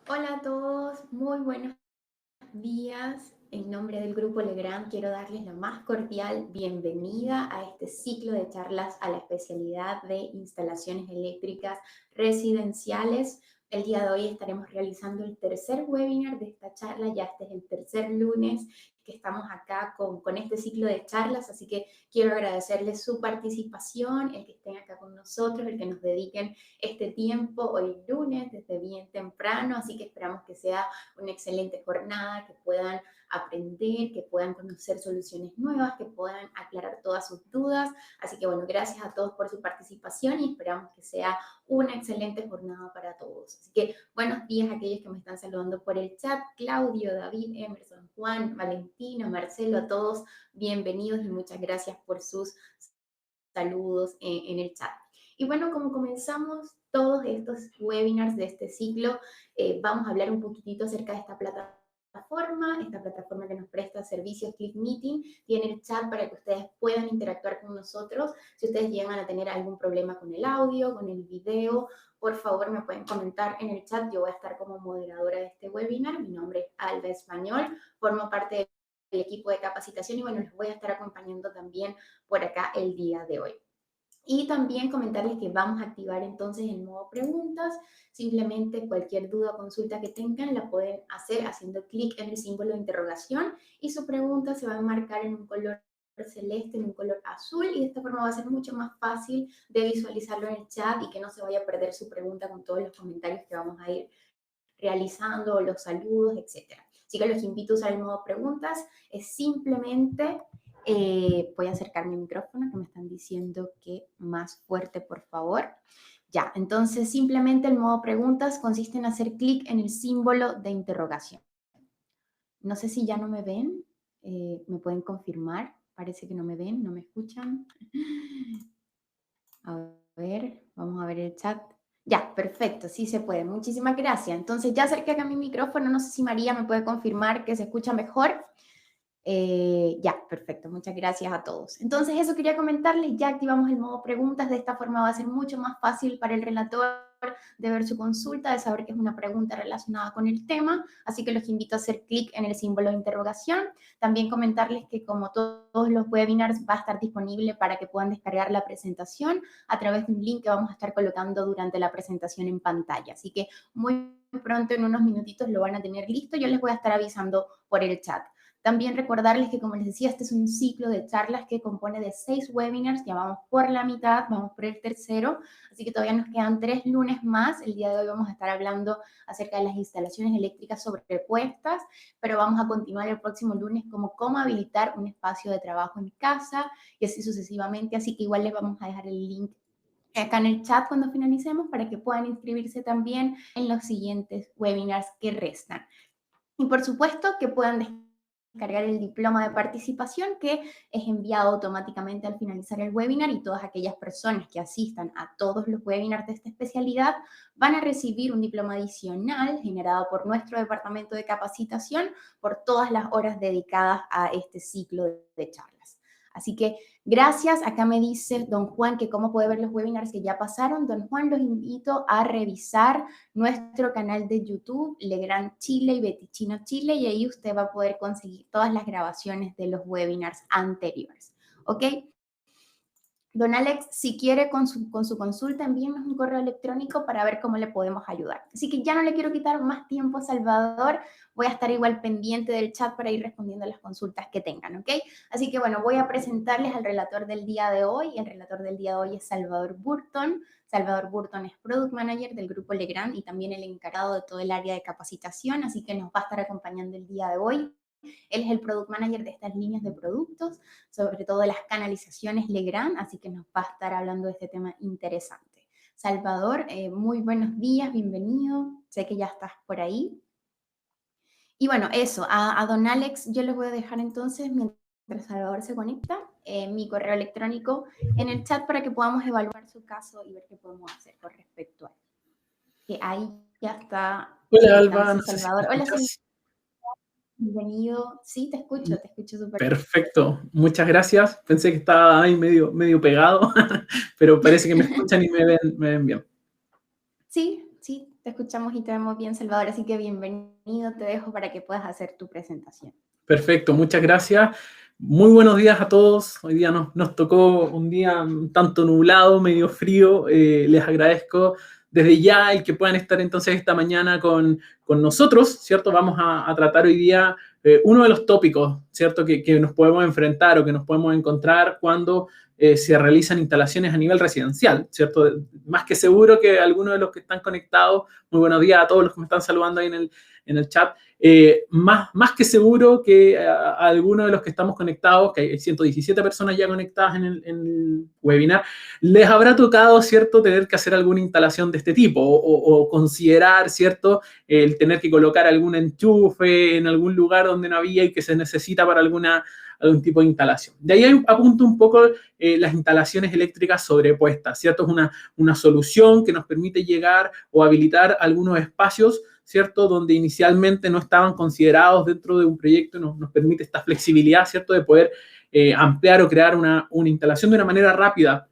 Hola a todos, muy buenos días. En nombre del Grupo Legrand quiero darles la más cordial bienvenida a este ciclo de charlas a la especialidad de instalaciones eléctricas residenciales. El día de hoy estaremos realizando el tercer webinar de esta charla, ya este es el tercer lunes que estamos acá con este ciclo de charlas, así que quiero agradecerles su participación, el que estén acá con nosotros, el que nos dediquen este tiempo hoy lunes desde bien temprano, así que esperamos que sea una excelente jornada, que puedan aprender, que puedan conocer soluciones nuevas, que puedan aclarar todas sus dudas. Así que bueno, gracias a todos por su participación y esperamos que sea una excelente jornada para todos. Así que buenos días a aquellos que me están saludando por el chat, Claudio, David, Emerson, Juan, Valentina, Marcelo, a todos bienvenidos y muchas gracias por sus saludos en el chat. Y bueno, como comenzamos todos estos webinars de este ciclo, vamos a hablar un poquitito acerca de esta plataforma que nos presta servicios Click Meeting. Tiene el chat para que ustedes puedan interactuar con nosotros. Si ustedes llegan a tener algún problema con el audio, con el video, por favor me pueden comentar en el chat. Yo voy a estar como moderadora de este webinar. Mi nombre es Alba Español, formo parte del equipo de capacitación y bueno, les voy a estar acompañando también por acá el día de hoy. Y también comentarles que vamos a activar entonces el modo preguntas. Simplemente cualquier duda o consulta que tengan la pueden hacer haciendo clic en el símbolo de interrogación y su pregunta se va a enmarcar en un color celeste, en un color azul y de esta forma va a ser mucho más fácil de visualizarlo en el chat y que no se vaya a perder su pregunta con todos los comentarios que vamos a ir realizando, los saludos, etcétera. Así que los invito a usar el modo preguntas. Es simplemente, voy a acercar mi micrófono que me están diciendo que más fuerte, por favor. Ya, entonces simplemente el modo preguntas consiste en hacer clic en el símbolo de interrogación. No sé si ya no me ven, me pueden confirmar. Parece que no me ven, no me escuchan. A ver, vamos a ver el chat. Ya, perfecto, sí se puede. Muchísimas gracias. Entonces ya acerqué acá mi micrófono. No sé si María me puede confirmar que se escucha mejor. Ya, perfecto. Muchas gracias a todos. Entonces eso quería comentarles. Ya activamos el modo preguntas. De esta forma va a ser mucho más fácil para el relator de ver su consulta, de saber que es una pregunta relacionada con el tema. Así que los invito a hacer clic en el símbolo de interrogación. También comentarles que como todos los webinars va a estar disponible para que puedan descargar la presentación a través de un link que vamos a estar colocando durante la presentación en pantalla. Así que muy pronto, en unos minutitos, lo van a tener listo. Yo les voy a estar avisando por el chat. También recordarles que, como les decía, este es un ciclo de charlas que compone de 6 webinars. Ya vamos por la mitad, vamos por el tercero, así que todavía nos quedan 3 lunes más. El día de hoy vamos a estar hablando acerca de las instalaciones eléctricas sobrepuestas, pero vamos a continuar el próximo lunes como cómo habilitar un espacio de trabajo en casa y así sucesivamente. Así que igual les vamos a dejar el link acá en el chat cuando finalicemos para que puedan inscribirse también en los siguientes webinars que restan. Y por supuesto que puedan descargar el diploma de participación que es enviado automáticamente al finalizar el webinar y todas aquellas personas que asistan a todos los webinars de esta especialidad van a recibir un diploma adicional generado por nuestro departamento de capacitación por todas las horas dedicadas a este ciclo de charlas. Así que gracias. Acá me dice don Juan que cómo puede ver los webinars que ya pasaron. Don Juan, los invito a revisar nuestro canal de YouTube, Legrand Chile y Betty Chino Chile, y ahí usted va a poder conseguir todas las grabaciones de los webinars anteriores. ¿Ok? Don Alex, si quiere con su consulta, envíenos un correo electrónico para ver cómo le podemos ayudar. Así que ya no le quiero quitar más tiempo a Salvador. Voy a estar igual pendiente del chat para ir respondiendo a las consultas que tengan, ¿ok? Así que bueno, voy a presentarles al relator del día de hoy. El relator del día de hoy es Salvador Burton. Salvador Burton es Product Manager del Grupo Legrand y también el encargado de todo el área de capacitación, así que nos va a estar acompañando el día de hoy. Él es el Product Manager de estas líneas de productos, sobre todo de las canalizaciones Legrand, así que nos va a estar hablando de este tema interesante. Salvador, muy buenos días, bienvenido. Sé que ya estás por ahí. Y bueno, eso, a don Alex yo les voy a dejar entonces, mientras Salvador se conecta, mi correo electrónico en el chat para que podamos evaluar su caso y ver qué podemos hacer con respecto a él. Que ahí ya está Hola Alba, conectándose no sé si me Salvador. Hola, Salvador, escuchas. bienvenido. Sí, te escucho súper bien. Perfecto, muchas gracias. Pensé que estaba ahí medio pegado, pero parece que me escuchan y me ven bien. Sí, sí, Te escuchamos y te vemos bien, Salvador, así que bienvenido, te dejo para que puedas hacer tu presentación. Perfecto, muchas gracias. Muy buenos días a todos. Hoy día nos tocó un día un tanto nublado, medio frío. Les agradezco desde ya el que puedan estar entonces esta mañana con nosotros, ¿cierto? Vamos a tratar hoy día uno de los tópicos, ¿cierto? Que nos podemos enfrentar o que nos podemos encontrar cuando se realizan instalaciones a nivel residencial, ¿cierto? Más que seguro que algunos de los que están conectados, muy buenos días a todos los que me están saludando ahí en el chat, más que seguro que a algunos de los que estamos conectados, que hay 117 personas ya conectadas en el webinar, les habrá tocado, ¿cierto?, tener que hacer alguna instalación de este tipo o considerar, ¿cierto?, el tener que colocar algún enchufe en algún lugar donde no había y que se necesita para algún tipo de instalación. De ahí apunto un poco las instalaciones eléctricas sobrepuestas, ¿cierto? Es una solución que nos permite llegar o habilitar algunos espacios, ¿cierto? Donde inicialmente no estaban considerados dentro de un proyecto, nos permite esta flexibilidad, ¿cierto? De poder ampliar o crear una instalación de una manera rápida,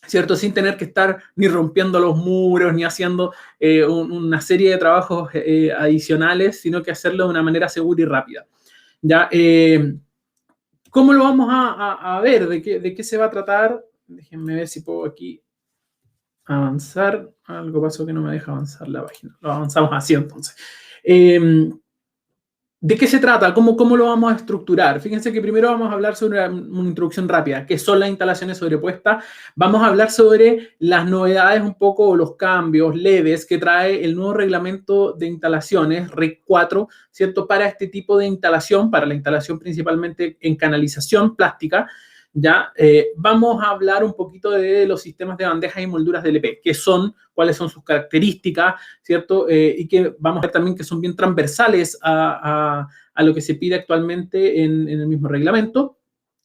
¿cierto? Sin tener que estar ni rompiendo los muros, ni haciendo una serie de trabajos adicionales, sino que hacerlo de una manera segura y rápida. ¿Ya? ¿Cómo lo vamos a ver? ¿De qué se va a tratar? Déjenme ver si puedo aquí avanzar. Algo pasó que no me deja avanzar la página. Lo avanzamos así entonces. ¿De qué se trata? ¿Cómo lo vamos a estructurar? Fíjense que primero vamos a hablar sobre una introducción rápida, que son las instalaciones sobrepuestas. Vamos a hablar sobre las novedades un poco, o los cambios leves que trae el nuevo reglamento de instalaciones, REC 4, ¿cierto? Para este tipo de instalación, para la instalación principalmente en canalización plástica. ¿Ya? Vamos a hablar un poquito de los sistemas de bandejas y molduras de LP, qué son, cuáles son sus características, ¿cierto? Y que vamos a ver también que son bien transversales a lo que se pide actualmente en el mismo reglamento.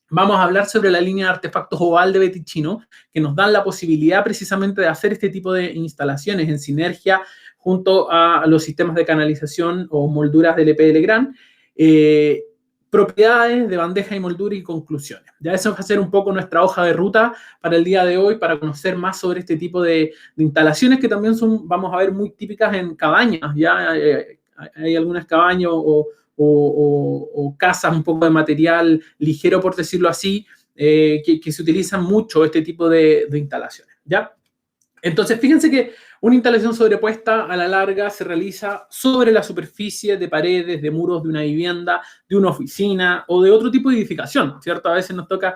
Vamos a hablar sobre la línea de artefactos oval de Beticino, que nos dan la posibilidad precisamente de hacer este tipo de instalaciones en sinergia junto a los sistemas de canalización o molduras de LP de Legrand. Propiedades de bandeja y moldura y conclusiones. Ya eso va a ser un poco nuestra hoja de ruta para el día de hoy, para conocer más sobre este tipo de instalaciones que también son, vamos a ver, muy típicas en cabañas. Ya hay algunas cabañas o casas un poco de material ligero, por decirlo así, que se utilizan mucho este tipo de instalaciones. ¿Ya? Entonces, fíjense que una instalación sobrepuesta a la larga se realiza sobre la superficie de paredes, de muros de una vivienda, de una oficina o de otro tipo de edificación, ¿cierto? A veces nos toca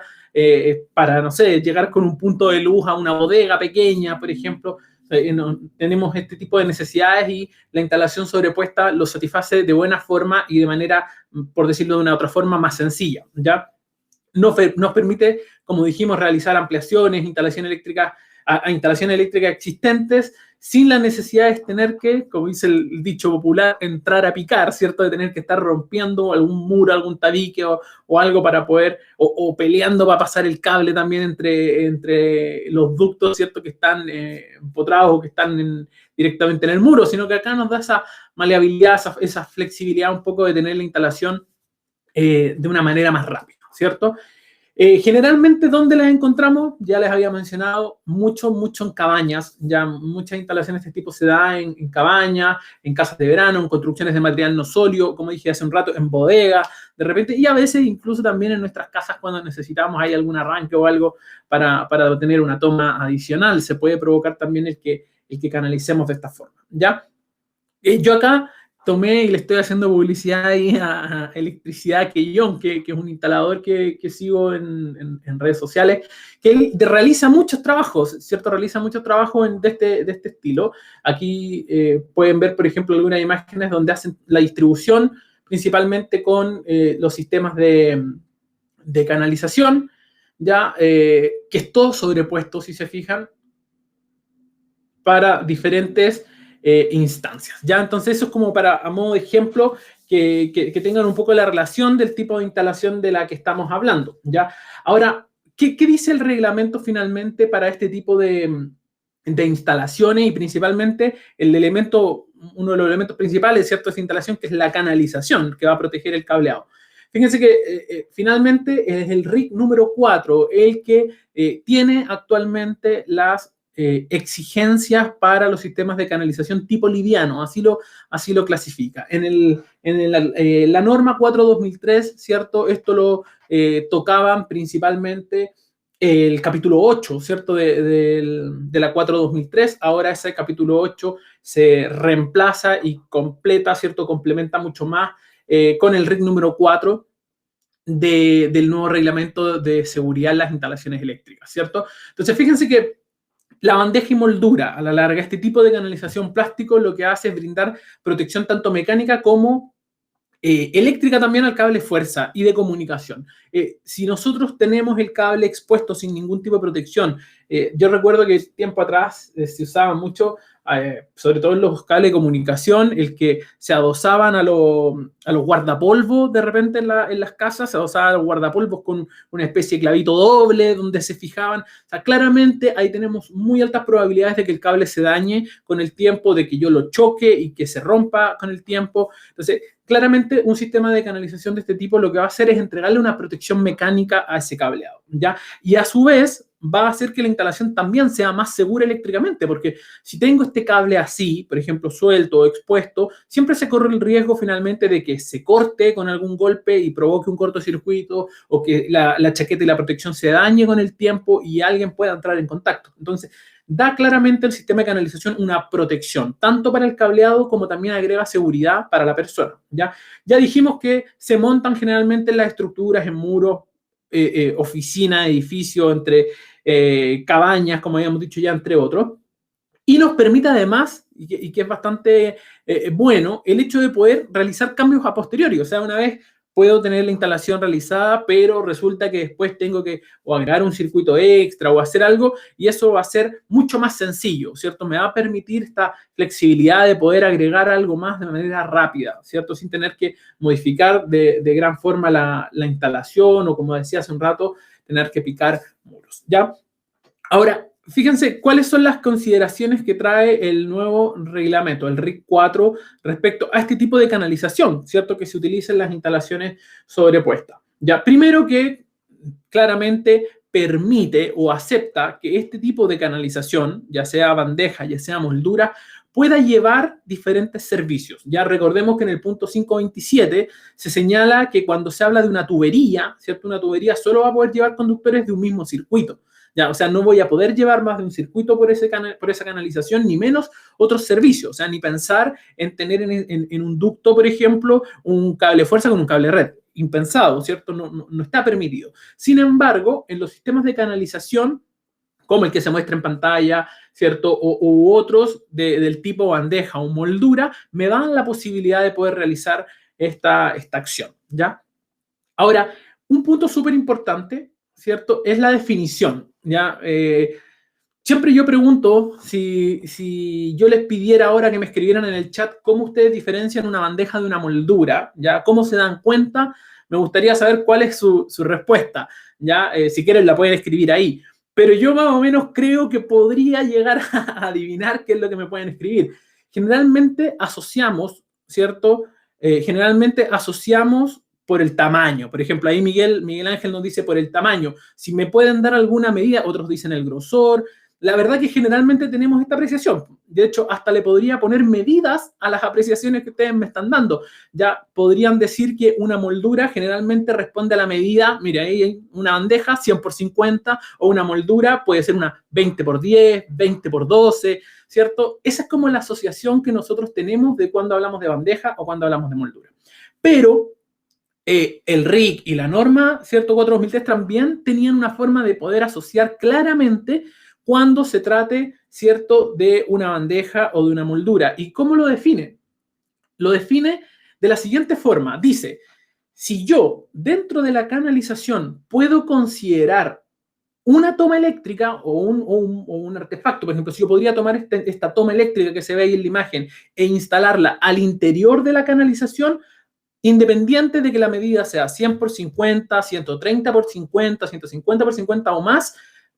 para, no sé, llegar con un punto de luz a una bodega pequeña, por ejemplo. Tenemos este tipo de necesidades y la instalación sobrepuesta lo satisface de buena forma y de manera, por decirlo de una otra forma, más sencilla, ¿ya? Nos permite, como dijimos, realizar ampliaciones, instalaciones eléctricas existentes sin la necesidad de tener que, como dice el dicho popular, entrar a picar, ¿cierto? De tener que estar rompiendo algún muro, algún tabique o algo para poder, o peleando para pasar el cable también entre los ductos, ¿cierto? Que están empotrados o que están directamente en el muro, sino que acá nos da esa maleabilidad, esa flexibilidad un poco de tener la instalación de una manera más rápida, ¿cierto? Generalmente, ¿dónde las encontramos? Ya les había mencionado, mucho en cabañas. Ya muchas instalaciones de este tipo se dan en cabañas, en casas de verano, en construcciones de material no sólido, como dije hace un rato, en bodegas, de repente, y a veces incluso también en nuestras casas cuando necesitamos hay algún arranque o algo para tener una toma adicional. Se puede provocar también el que canalicemos de esta forma, ¿ya? Yo acá tomé y le estoy haciendo publicidad ahí a Electricidad Quellón, que es un instalador que sigo en redes sociales, que él realiza muchos trabajos, ¿cierto? Realiza muchos trabajos de este estilo. Aquí pueden ver, por ejemplo, algunas imágenes donde hacen la distribución, principalmente con los sistemas de canalización, ya que es todo sobrepuesto, si se fijan, para diferentes instancias. ¿Ya? Entonces eso es como para, a modo de ejemplo, que tengan un poco la relación del tipo de instalación de la que estamos hablando. ¿Ya? Ahora, ¿qué dice el reglamento finalmente para este tipo de instalaciones y principalmente uno de los elementos principales, ¿cierto?, de esta instalación, que es la canalización, que va a proteger el cableado? Fíjense que finalmente es el RIC número 4 el que tiene actualmente las exigencias para los sistemas de canalización tipo liviano, así lo clasifica. La norma 4/2003, ¿cierto? Esto lo tocaban principalmente el capítulo 8, ¿cierto? De la 4/2003. Ahora ese capítulo 8 se reemplaza y completa, ¿cierto? Complementa mucho más con el RIC número 4 del nuevo reglamento de seguridad en las instalaciones eléctricas, ¿cierto? Entonces, fíjense que la bandeja y moldura, a la larga, este tipo de canalización plástico lo que hace es brindar protección tanto mecánica como eléctrica también al cable fuerza y de comunicación. Si nosotros tenemos el cable expuesto sin ningún tipo de protección, yo recuerdo que tiempo atrás se usaba mucho, sobre todo en los cables de comunicación, el que se adosaban a los guardapolvos de repente en las casas, se adosaban a los guardapolvos con una especie de clavito doble donde se fijaban. O sea, claramente ahí tenemos muy altas probabilidades de que el cable se dañe con el tiempo, de que yo lo choque y que se rompa con el tiempo. Entonces, claramente un sistema de canalización de este tipo lo que va a hacer es entregarle una protección mecánica a ese cableado, ¿ya? Y a su vez va a hacer que la instalación también sea más segura eléctricamente, porque si tengo este cable así, por ejemplo, suelto o expuesto, siempre se corre el riesgo finalmente de que se corte con algún golpe y provoque un cortocircuito, o que la chaqueta y la protección se dañe con el tiempo y alguien pueda entrar en contacto. Entonces, da claramente el sistema de canalización una protección, tanto para el cableado como también agrega seguridad para la persona. Ya dijimos que se montan generalmente en las estructuras, en muros, oficina, edificio, entre cabañas, como habíamos dicho ya, entre otros. Y nos permite además, y que es bastante bueno, el hecho de poder realizar cambios a posteriori. O sea, una vez puedo tener la instalación realizada, pero resulta que después tengo que o agregar un circuito extra o hacer algo, y eso va a ser mucho más sencillo, ¿cierto? Me va a permitir esta flexibilidad de poder agregar algo más de manera rápida, ¿cierto? Sin tener que modificar de gran forma la instalación, o como decía hace un rato, tener que picar muros, ¿ya? Ahora, fíjense cuáles son las consideraciones que trae el nuevo reglamento, el RIC 4, respecto a este tipo de canalización, ¿cierto? Que se utiliza en las instalaciones sobrepuestas. Ya, primero que claramente permite o acepta que este tipo de canalización, ya sea bandeja, ya sea moldura, pueda llevar diferentes servicios. Ya recordemos que en el punto 527 se señala que cuando se habla de una tubería, ¿cierto? Una tubería solo va a poder llevar conductores de un mismo circuito. Ya, o sea, no voy a poder llevar más de un circuito por esa canalización, ni menos otros servicios. O sea, ni pensar en tener en un ducto, por ejemplo, un cable fuerza con un cable red. Impensado, ¿cierto? No está permitido. Sin embargo, en los sistemas de canalización, como el que se muestra en pantalla, ¿cierto? U otros del tipo bandeja o moldura, me dan la posibilidad de poder realizar esta acción, ¿ya? Ahora, un punto súper importante, ¿cierto? Es la definición, ¿ya? Siempre yo pregunto, si yo les pidiera ahora que me escribieran en el chat cómo ustedes diferencian una bandeja de una moldura, ¿ya? ¿Cómo se dan cuenta? Me gustaría saber cuál es su respuesta, ¿ya? Si quieren la pueden escribir ahí. Pero yo más o menos creo que podría llegar a adivinar qué es lo que me pueden escribir. Generalmente asociamos, ¿cierto? Generalmente asociamos por el tamaño. Por ejemplo, ahí Miguel Ángel nos dice por el tamaño. Si me pueden dar alguna medida, otros dicen el grosor. La verdad que generalmente tenemos esta apreciación. De hecho, hasta le podría poner medidas a las apreciaciones que ustedes me están dando. Ya podrían decir que una moldura generalmente responde a la medida, mira, ahí hay una bandeja 100x50, o una moldura puede ser una 20x10, 20x12, ¿cierto? Esa es como la asociación que nosotros tenemos de cuando hablamos de bandeja o cuando hablamos de moldura. Pero el RIC y la norma, ¿cierto? 4/2003 también tenían una forma de poder asociar claramente cuando se trate, ¿cierto?, de una bandeja o de una moldura. ¿Y cómo lo define? Lo define de la siguiente forma. Dice, si yo dentro de la canalización puedo considerar una toma eléctrica o un artefacto, por ejemplo, si yo podría tomar esta toma eléctrica que se ve ahí en la imagen e instalarla al interior de la canalización, independiente de que la medida sea 100x50, 130x50, 150x50 o más,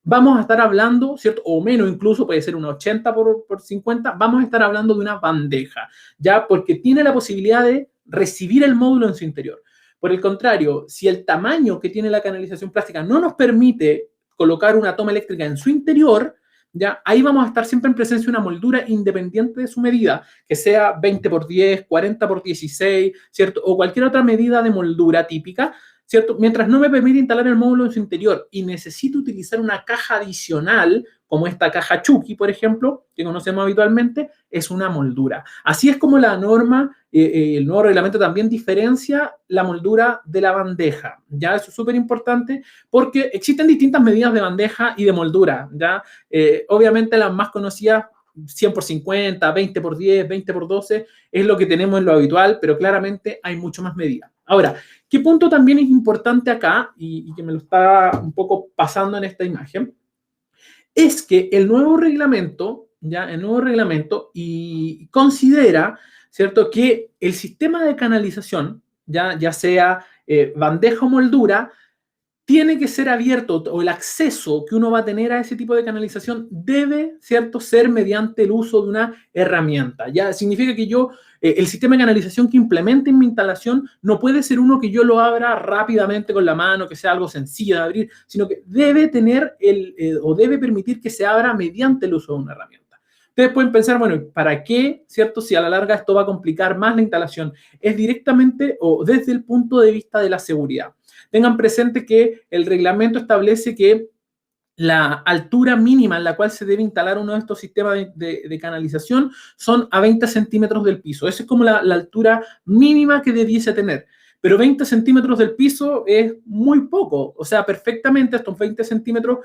vamos a estar hablando, ¿cierto? O menos incluso, puede ser un 80x50, vamos a estar hablando de una bandeja, ¿ya? Porque tiene la posibilidad de recibir el módulo en su interior. Por el contrario, si el tamaño que tiene la canalización plástica no nos permite colocar una toma eléctrica en su interior, ¿ya? Ahí vamos a estar siempre en presencia de una moldura independiente de su medida, que sea 20 por 10, 40 por 16, ¿cierto? O cualquier otra medida de moldura típica, ¿cierto? Mientras no me permite instalar el módulo en su interior y necesito utilizar una caja adicional, como esta caja Chucky, por ejemplo, que conocemos habitualmente, es una moldura. Así es como la norma, el nuevo reglamento también diferencia la moldura de la bandeja, ¿ya? Eso es súper importante porque existen distintas medidas de bandeja y de moldura, ¿ya? Obviamente las más conocidas, 100 por 50, 20 por 10, 20 por 12, es lo que tenemos en lo habitual, pero claramente hay mucho más medidas. Ahora, ¿qué punto también es importante acá, y que me lo está un poco pasando en esta imagen? Es que el nuevo reglamento, ya, el nuevo reglamento y considera, ¿cierto?, que el sistema de canalización, ya sea bandeja o moldura, tiene que ser abierto, o el acceso que uno va a tener a ese tipo de canalización debe, ¿cierto?, ser mediante el uso de una herramienta. Ya significa que yo, el sistema de canalización que implemente en mi instalación no puede ser uno que yo lo abra rápidamente con la mano, que sea algo sencillo de abrir, sino que debe tener o debe permitir que se abra mediante el uso de una herramienta. Ustedes pueden pensar, bueno, ¿para qué, cierto? Si a la larga esto va a complicar más la instalación. Es directamente o desde el punto de vista de la seguridad. Tengan presente que el reglamento establece que la altura mínima en la cual se debe instalar uno de estos sistemas de canalización son a 20 centímetros del piso. Esa es como la altura mínima que debiese tener. Pero 20 centímetros del piso es muy poco. O sea, perfectamente estos 20 centímetros,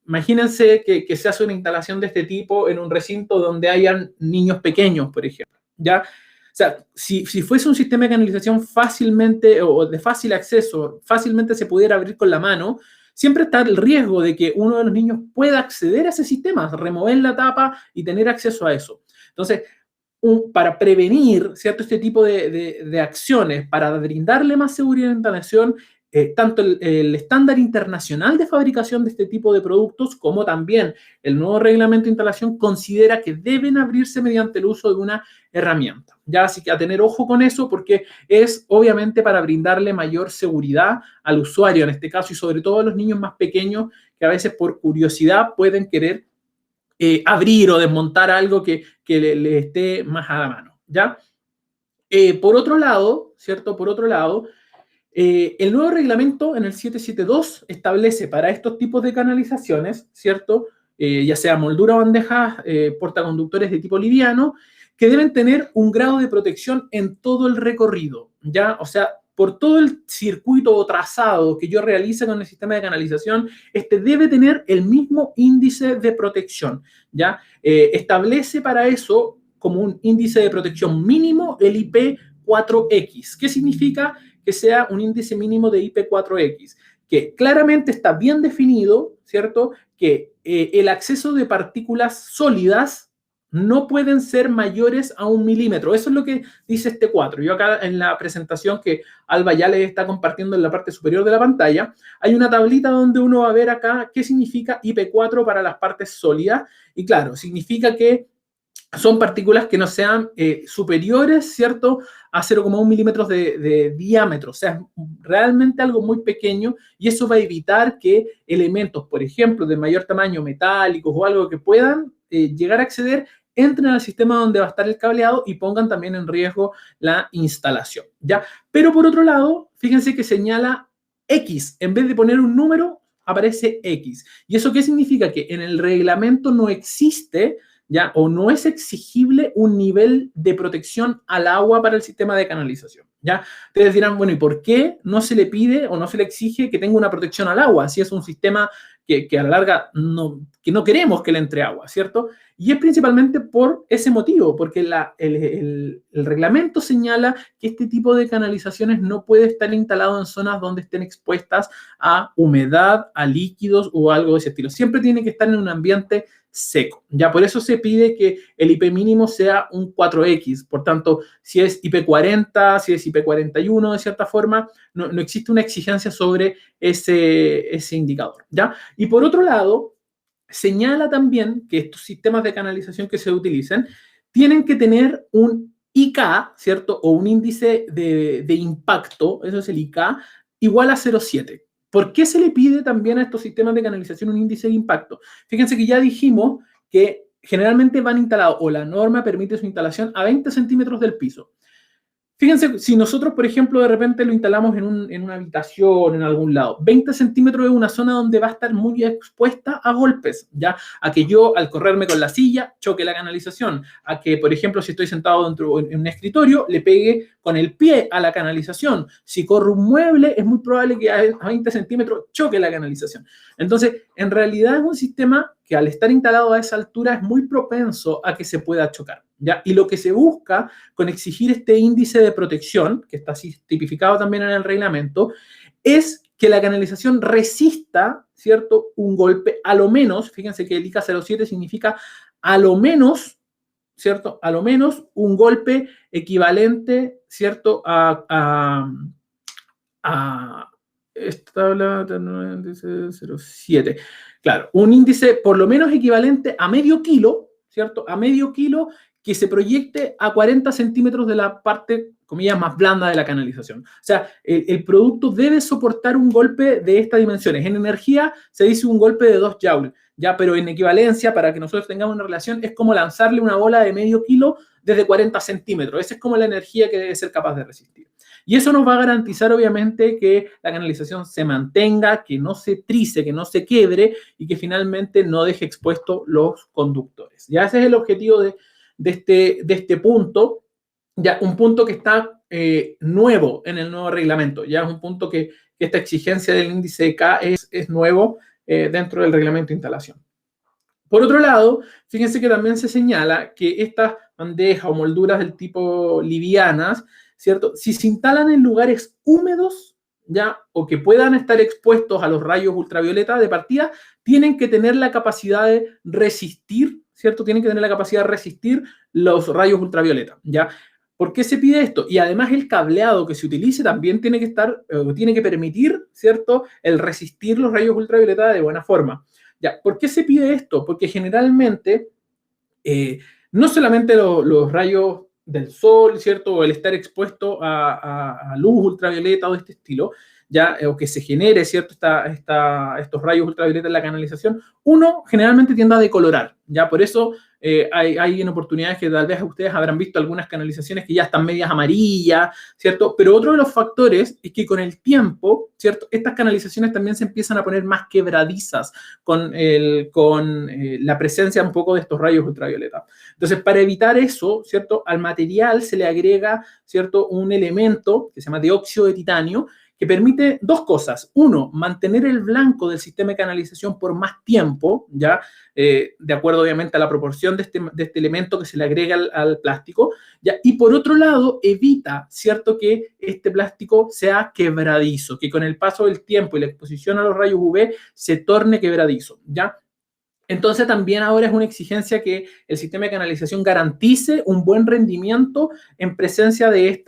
imagínense que se hace una instalación de este tipo en un recinto donde hayan niños pequeños, por ejemplo, ¿ya? O sea, si fuese un sistema de canalización fácilmente o de fácil acceso, fácilmente se pudiera abrir con la mano, siempre está el riesgo de que uno de los niños pueda acceder a ese sistema, remover la tapa y tener acceso a eso. Entonces, para prevenir, ¿cierto?, este tipo de acciones, para brindarle más seguridad en la instalación, tanto el estándar internacional de fabricación de este tipo de productos como también el nuevo reglamento de instalación considera que deben abrirse mediante el uso de una herramienta. Ya, así que a tener ojo con eso porque es obviamente para brindarle mayor seguridad al usuario en este caso y sobre todo a los niños más pequeños que a veces por curiosidad pueden querer abrir o desmontar algo que le esté más a la mano, ¿ya? Por otro lado, ¿cierto? Por otro lado, el nuevo reglamento en el 772 establece para estos tipos de canalizaciones, ¿cierto? Ya sea moldura o bandejas, portaconductores de tipo liviano, que deben tener un grado de protección en todo el recorrido, ¿ya? O sea, por todo el circuito o trazado que yo realice con el sistema de canalización, este debe tener el mismo índice de protección, ¿ya? Establece para eso como un índice de protección mínimo el IP4X. ¿Qué significa? Que sea un índice mínimo de IP4X, que claramente está bien definido, ¿cierto? Que el acceso de partículas sólidas no pueden ser mayores a 1 milímetro. Eso es lo que dice este 4. Yo acá en la presentación que Alba ya les está compartiendo en la parte superior de la pantalla, hay una tablita donde uno va a ver acá qué significa IP4 para las partes sólidas. Y claro, significa que son partículas que no sean superiores, ¿cierto?, a 0,1 milímetros de diámetro. O sea, es realmente algo muy pequeño y eso va a evitar que elementos, por ejemplo, de mayor tamaño, metálicos o algo que puedan llegar a acceder, entren al sistema donde va a estar el cableado y pongan también en riesgo la instalación, ¿ya? Pero por otro lado, fíjense que señala X. En vez de poner un número, aparece X. ¿Y eso qué significa? Que en el reglamento no existe, ¿ya? O no es exigible un nivel de protección al agua para el sistema de canalización, ¿ya? Ustedes dirán, bueno, ¿y por qué no se le pide o no se le exige que tenga una protección al agua? Si es un sistema que a la larga que no queremos que le entre agua, ¿cierto? Y es principalmente por ese motivo, porque el reglamento señala que este tipo de canalizaciones no puede estar instalado en zonas donde estén expuestas a humedad, a líquidos o algo de ese estilo. Siempre tiene que estar en un ambiente seco. Ya por eso se pide que el IP mínimo sea un 4X. Por tanto, si es IP40, si es IP41, de cierta forma, no existe una exigencia sobre ese indicador, ¿ya? Y por otro lado, señala también que estos sistemas de canalización que se utilizan tienen que tener un IK, ¿cierto? O un índice de impacto, eso es el IK, igual a 0,7. ¿Por qué se le pide también a estos sistemas de canalización un índice de impacto? Fíjense que ya dijimos que generalmente van instalados, o la norma permite su instalación a 20 centímetros del piso. Fíjense, si nosotros, por ejemplo, de repente lo instalamos en una habitación, en algún lado, 20 centímetros es una zona donde va a estar muy expuesta a golpes, ¿ya? A que yo, al correrme con la silla, choque la canalización. A que, por ejemplo, si estoy sentado dentro en un escritorio, le pegue con el pie a la canalización. Si corro un mueble, es muy probable que a 20 centímetros choque la canalización. Entonces, en realidad es un sistema que al estar instalado a esa altura es muy propenso a que se pueda chocar, ¿ya? Y lo que se busca con exigir este índice de protección, que está así tipificado también en el reglamento, es que la canalización resista, ¿cierto?, un golpe, a lo menos, fíjense que el ICA 07 significa a lo menos, ¿cierto?, a lo menos un golpe equivalente, ¿cierto?, a esta tabla 07. Claro, un índice por lo menos equivalente a medio kilo, ¿cierto? A medio kilo que se proyecte a 40 centímetros de la parte, comillas, más blanda de la canalización. O sea, el producto debe soportar un golpe de estas dimensiones. En energía se dice un golpe de 2 joules, ya, pero en equivalencia, para que nosotros tengamos una relación, es como lanzarle una bola de medio kilo desde 40 centímetros. Esa es como la energía que debe ser capaz de resistir. Y eso nos va a garantizar, obviamente, que la canalización se mantenga, que no se trice, que no se quiebre y que finalmente no deje expuestos los conductores. Ya ese es el objetivo de este punto, ya un punto que está nuevo en el nuevo reglamento, ya es un punto que esta exigencia del índice de K es nuevo dentro del reglamento de instalación. Por otro lado, fíjense que también se señala que estas bandejas o molduras del tipo livianas, ¿cierto? Si se instalan en lugares húmedos, ¿ya? O que puedan estar expuestos a los rayos ultravioleta de partida, tienen que tener la capacidad de resistir, ¿cierto? Tienen que tener la capacidad de resistir los rayos ultravioleta, ¿ya? ¿Por qué se pide esto? Y además el cableado que se utilice también tiene que estar, tiene que permitir, ¿cierto?, el resistir los rayos ultravioleta de buena forma. ¿Ya? ¿Por qué se pide esto? Porque generalmente no solamente los rayos del sol, ¿cierto? O el estar expuesto a luz ultravioleta o de este estilo, ya, o que se genere, ¿cierto?, estos rayos ultravioleta en la canalización, uno generalmente tiende a decolorar, ¿ya? Por eso hay en oportunidades que tal vez ustedes habrán visto algunas canalizaciones que ya están medias amarillas, ¿cierto? Pero otro de los factores es que con el tiempo, ¿cierto?, estas canalizaciones también se empiezan a poner más quebradizas con la presencia un poco de estos rayos ultravioleta. Entonces, para evitar eso, ¿cierto?, al material se le agrega, ¿cierto?, un elemento que se llama dióxido de titanio, que permite dos cosas. Uno, mantener el blanco del sistema de canalización por más tiempo, ¿ya? De acuerdo, obviamente, a la proporción de este elemento que se le agrega al plástico, ¿ya? Y por otro lado, evita, ¿cierto?, que este plástico sea quebradizo, que con el paso del tiempo y la exposición a los rayos UV se torne quebradizo, ¿ya? Entonces también ahora es una exigencia que el sistema de canalización garantice un buen rendimiento en presencia de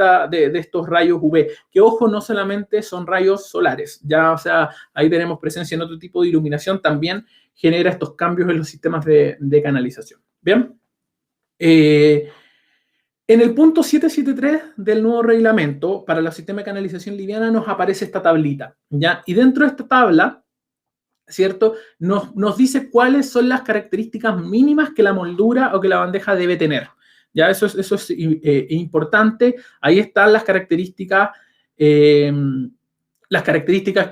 estos rayos UV, que ojo, no solamente son rayos solares, ya, o sea, ahí tenemos presencia en otro tipo de iluminación, también genera estos cambios en los sistemas de canalización. Bien, en el punto 773 del nuevo reglamento para los sistemas de canalización liviana nos aparece esta tablita, ¿ya? Y dentro de esta tabla, ¿cierto?, nos dice cuáles son las características mínimas que la moldura o que la bandeja debe tener. Ya, eso es importante. Ahí están las características que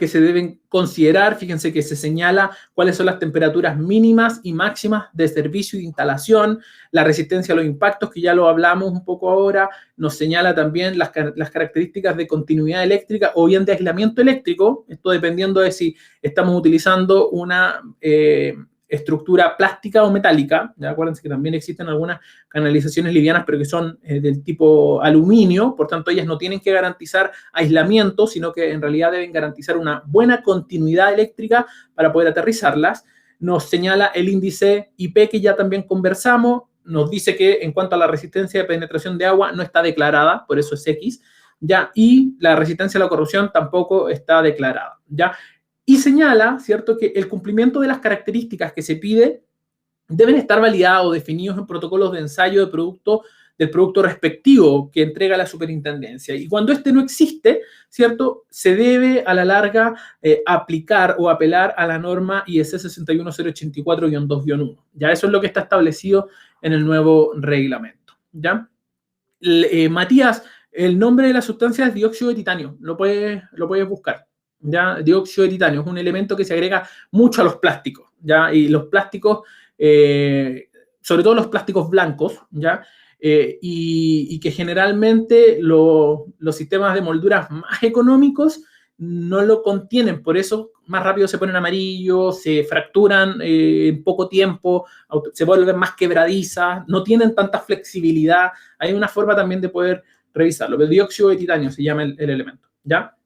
se deben considerar. Fíjense que se señala cuáles son las temperaturas mínimas y máximas de servicio y de instalación, la resistencia a los impactos, que ya lo hablamos un poco ahora, nos señala también las características de continuidad eléctrica o bien de aislamiento eléctrico, esto dependiendo de si estamos utilizando una estructura plástica o metálica. Ya acuérdense que también existen algunas canalizaciones livianas, pero que son del tipo aluminio, por tanto ellas no tienen que garantizar aislamiento, sino que en realidad deben garantizar una buena continuidad eléctrica para poder aterrizarlas. Nos señala el índice IP que ya también conversamos, nos dice que en cuanto a la resistencia de penetración de agua no está declarada, por eso es X, ¿ya? Y la resistencia a la corrosión tampoco está declarada, ¿ya? Y señala, ¿cierto?, que el cumplimiento de las características que se pide deben estar validados o definidos en protocolos de ensayo de producto del producto respectivo que entrega la superintendencia. Y cuando este no existe, ¿cierto?, se debe a la larga aplicar o apelar a la norma IEC 61084-2-1. Ya eso es lo que está establecido en el nuevo reglamento. ¿Ya? Matías, el nombre de la sustancia es dióxido de titanio. Lo puedes buscar. ¿Ya? Dióxido de titanio es un elemento que se agrega mucho a los plásticos. ¿Ya? Y los plásticos, sobre todo los plásticos blancos, ¿ya? Y que generalmente los sistemas de molduras más económicos no lo contienen, por eso más rápido se ponen amarillos, se fracturan en poco tiempo, se vuelven más quebradizas, no tienen tanta flexibilidad. Hay una forma también de poder revisarlo. El dióxido de titanio se llama el elemento, ¿ya?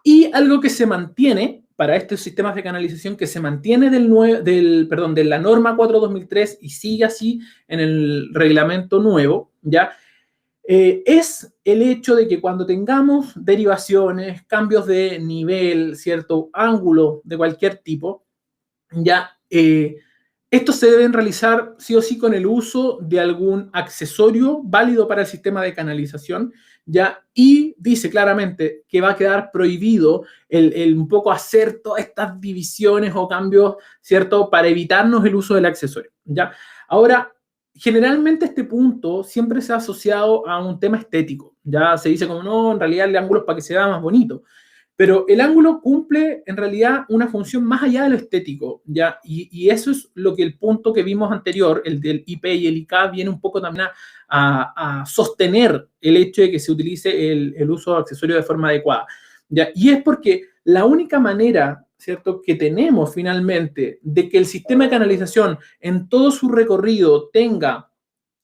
Y algo que se mantiene para estos sistemas de canalización, que se mantiene de la norma 4/2003 y sigue así en el reglamento nuevo, ¿ya? Es el hecho de que cuando tengamos derivaciones, cambios de nivel, cierto ángulo de cualquier tipo, ya estos se deben realizar sí o sí con el uso de algún accesorio válido para el sistema de canalización, y dice claramente que va a quedar prohibido el un poco hacer todas estas divisiones o cambios, ¿cierto?, para evitarnos el uso del accesorio, ¿ya? Ahora, generalmente este punto siempre se ha asociado a un tema estético. Ya se dice como, no, en realidad el ángulo es para que se vea más bonito. Pero el ángulo cumple en realidad una función más allá de lo estético, ¿ya? Y eso es lo que el punto que vimos anterior, el del IP y el IK, viene un poco también a sostener el hecho de que se utilice el uso de accesorios de forma adecuada, ¿ya? Y es porque la única manera, ¿cierto?, que tenemos finalmente de que el sistema de canalización en todo su recorrido tenga,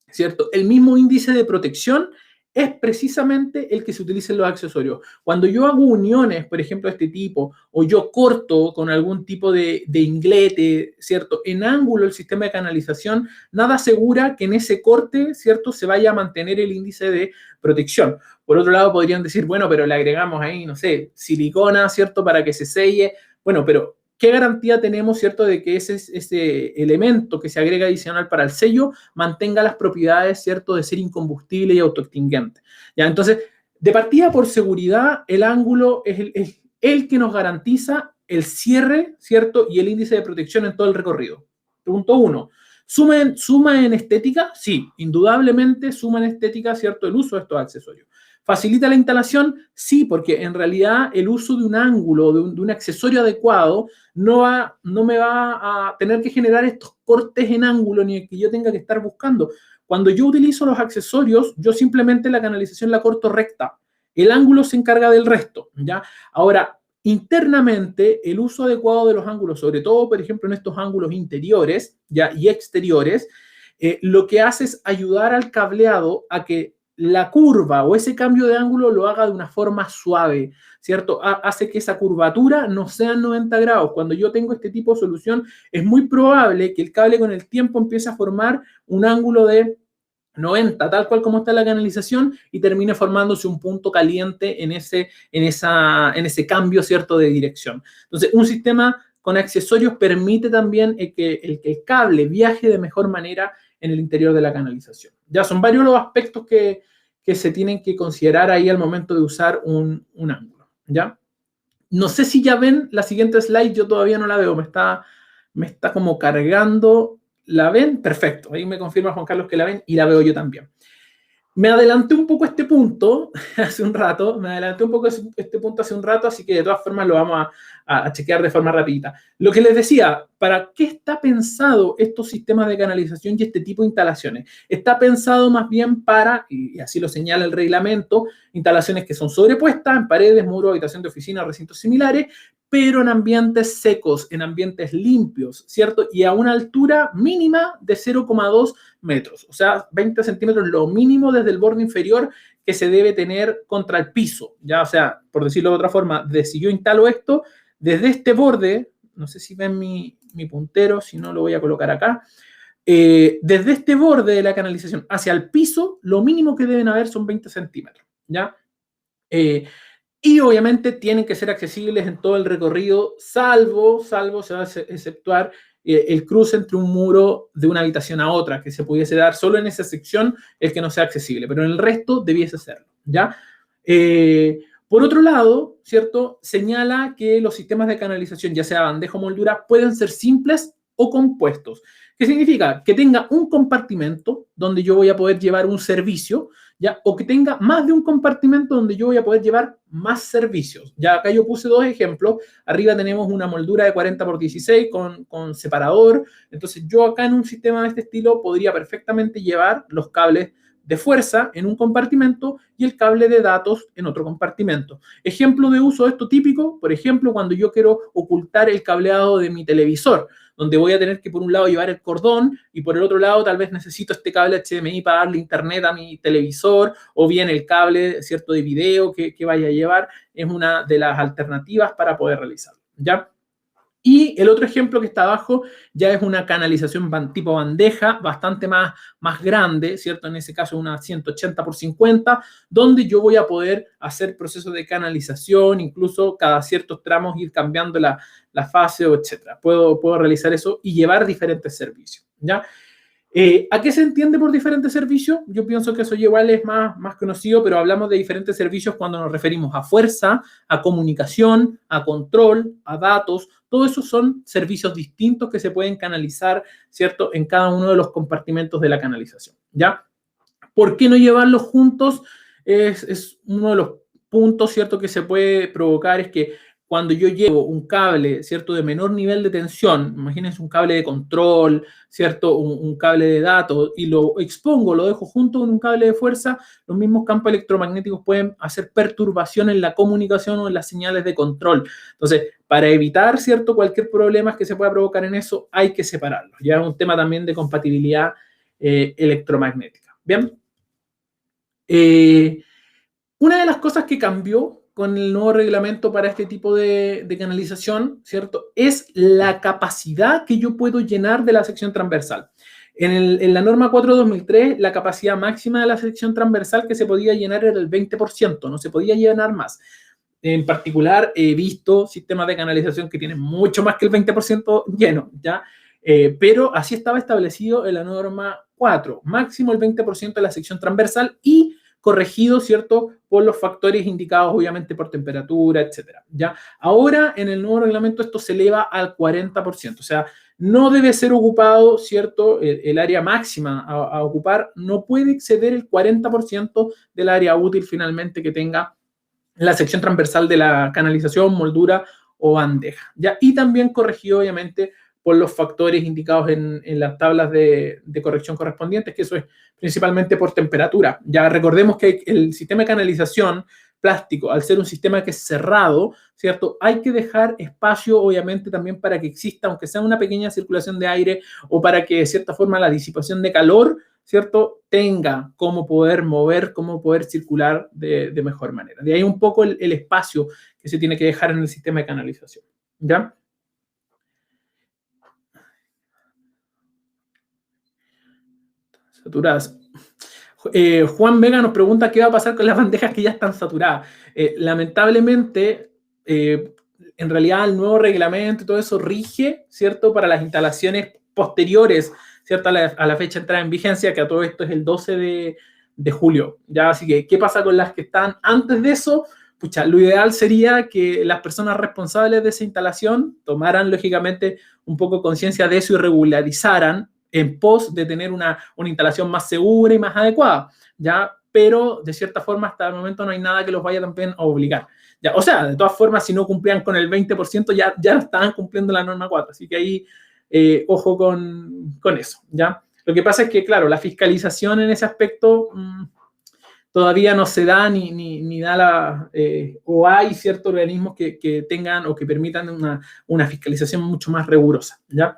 ¿cierto?, el mismo índice de protección es precisamente el que se utilicen los accesorios. Cuando yo hago uniones, por ejemplo, de este tipo, o yo corto con algún tipo de inglete, ¿cierto?, en ángulo el sistema de canalización, nada asegura que en ese corte, ¿cierto?, se vaya a mantener el índice de protección. Por otro lado, podrían decir, bueno, pero le agregamos ahí, no sé, silicona, ¿cierto?, para que se selle. Bueno, pero ¿qué garantía tenemos, cierto, de que ese elemento que se agrega adicional para el sello mantenga las propiedades, cierto, de ser incombustible y autoextinguente? ¿Ya? Entonces, de partida, por seguridad, el ángulo es el que nos garantiza el cierre, cierto, y el índice de protección en todo el recorrido. Punto 1. ¿Suma en estética? Sí, indudablemente suma en estética, cierto, el uso de estos accesorios. ¿Facilita la instalación? Sí, porque en realidad el uso de un ángulo, de un accesorio adecuado, no me va a tener que generar estos cortes en ángulo ni que yo tenga que estar buscando. Cuando yo utilizo los accesorios, yo simplemente la canalización la corto recta. El ángulo se encarga del resto, ¿ya? Ahora, internamente, el uso adecuado de los ángulos, sobre todo, por ejemplo, en estos ángulos interiores, ¿ya?, y exteriores, lo que hace es ayudar al cableado a que la curva o ese cambio de ángulo lo haga de una forma suave, ¿cierto? Hace que esa curvatura no sea 90 grados. Cuando yo tengo este tipo de solución, es muy probable que el cable con el tiempo empiece a formar un ángulo de 90, tal cual como está la canalización, y termine formándose un punto caliente en ese cambio, ¿cierto?, de dirección. Entonces, un sistema con accesorios permite también que el cable viaje de mejor manera en el interior de la canalización. Ya son varios los aspectos que se tienen que considerar ahí al momento de usar un ángulo, ¿ya? No sé si ya ven la siguiente slide, yo todavía no la veo, me está como cargando. ¿La ven? Perfecto, ahí me confirma Juan Carlos que la ven y la veo yo también. Me adelanté un poco este punto hace un rato, así que de todas formas lo vamos a chequear de forma rapidita. Lo que les decía, ¿para qué está pensado estos sistemas de canalización y este tipo de instalaciones? Está pensado más bien para, y así lo señala el reglamento, instalaciones que son sobrepuestas en paredes, muros, habitación de oficina, recintos similares, pero en ambientes secos, en ambientes limpios, ¿cierto? Y a una altura mínima de 0,2 metros, o sea, 20 centímetros lo mínimo desde el borde inferior que se debe tener contra el piso, ya, o sea, por decirlo de otra forma, si yo instalo esto, desde este borde, no sé si ven mi puntero, si no lo voy a colocar acá, desde este borde de la canalización hacia el piso, lo mínimo que deben haber son 20 centímetros, ¿ya? Y obviamente tienen que ser accesibles en todo el recorrido, salvo se va a exceptuar el cruce entre un muro de una habitación a otra, que se pudiese dar solo en esa sección el que no sea accesible, pero en el resto debiese serlo, ¿ya? Por otro lado, ¿cierto? Señala que los sistemas de canalización, ya sea bandeja o moldura, pueden ser simples o compuestos. ¿Qué significa? Que tenga un compartimento donde yo voy a poder llevar un servicio, ¿ya? O que tenga más de un compartimento donde yo voy a poder llevar más servicios. Ya acá yo puse dos ejemplos. Arriba tenemos una moldura de 40 por 16 con separador. Entonces yo acá en un sistema de este estilo podría perfectamente llevar los cables de fuerza en un compartimento y el cable de datos en otro compartimento. Ejemplo de uso de esto típico, por ejemplo, cuando yo quiero ocultar el cableado de mi televisor, donde voy a tener que por un lado llevar el cordón y por el otro lado tal vez necesito este cable HDMI para darle internet a mi televisor o bien el cable, ¿cierto?, de video que vaya a llevar. Es una de las alternativas para poder realizarlo, ¿ya? Y el otro ejemplo que está abajo ya es una canalización tipo bandeja, bastante más grande, ¿cierto? En ese caso una 180 por 50, donde yo voy a poder hacer procesos de canalización, incluso cada ciertos tramos ir cambiando la fase, etcétera. Puedo realizar eso y llevar diferentes servicios, ¿ya? ¿A qué se entiende por diferentes servicios? Yo pienso que eso igual es más conocido, pero hablamos de diferentes servicios cuando nos referimos a fuerza, a comunicación, a control, a datos. Todos esos son servicios distintos que se pueden canalizar, ¿cierto?, en cada uno de los compartimentos de la canalización, ¿ya? ¿Por qué no llevarlos juntos? Es uno de los puntos, ¿cierto?, que se puede provocar es que cuando yo llevo un cable, ¿cierto?, de menor nivel de tensión, imagínense un cable de control, ¿cierto?, un cable de datos, y lo expongo, lo dejo junto con un cable de fuerza, los mismos campos electromagnéticos pueden hacer perturbación en la comunicación o en las señales de control. Entonces, para evitar, ¿cierto?, cualquier problema que se pueda provocar en eso, hay que separarlos. Ya es un tema también de compatibilidad electromagnética. Bien. Una de las cosas que cambió con el nuevo reglamento para este tipo de canalización, ¿cierto?, es la capacidad que yo puedo llenar de la sección transversal. En la norma 4/2003, la capacidad máxima de la sección transversal que se podía llenar era el 20%, no se podía llenar más. En particular, he visto sistemas de canalización que tienen mucho más que el 20% lleno, ¿ya? Pero así estaba establecido en la norma 4, máximo el 20% de la sección transversal y corregido, ¿cierto?, por los factores indicados, obviamente, por temperatura, etcétera, ¿ya? Ahora, en el nuevo reglamento, esto se eleva al 40%, o sea, no debe ser ocupado, ¿cierto?, el área máxima a ocupar no puede exceder el 40% del área útil finalmente que tenga la sección transversal de la canalización, moldura o bandeja, ¿ya? Y también corregido, obviamente, por los factores indicados en las tablas de corrección correspondientes, que eso es principalmente por temperatura. Ya recordemos que el sistema de canalización plástico, al ser un sistema que es cerrado, ¿cierto?, hay que dejar espacio, obviamente, también para que exista, aunque sea una pequeña circulación de aire o para que, de cierta forma, la disipación de calor, ¿cierto?, tenga cómo poder mover, cómo poder circular de mejor manera. De ahí un poco el espacio que se tiene que dejar en el sistema de canalización, ¿ya? Saturadas. Juan Vega nos pregunta qué va a pasar con las bandejas que ya están saturadas. Lamentablemente, en realidad el nuevo reglamento y todo eso rige, ¿cierto?, para las instalaciones posteriores, ¿cierto?, a la fecha de entrada en vigencia, que a todo esto es el 12 de julio. ¿Ya? Así que, ¿qué pasa con las que están antes de eso? Pucha, lo ideal sería que las personas responsables de esa instalación tomaran, lógicamente, un poco conciencia de eso y regularizaran en pos de tener una instalación más segura y más adecuada, ¿ya? Pero, de cierta forma, hasta el momento no hay nada que los vaya también a obligar, ¿ya? O sea, de todas formas, si no cumplían con el 20%, ya estaban cumpliendo la norma 4, así que ahí, ojo con eso, ¿ya? Lo que pasa es que, claro, la fiscalización en ese aspecto todavía no se da ni da o hay ciertos organismos que tengan o que permitan una fiscalización mucho más rigurosa, ¿ya?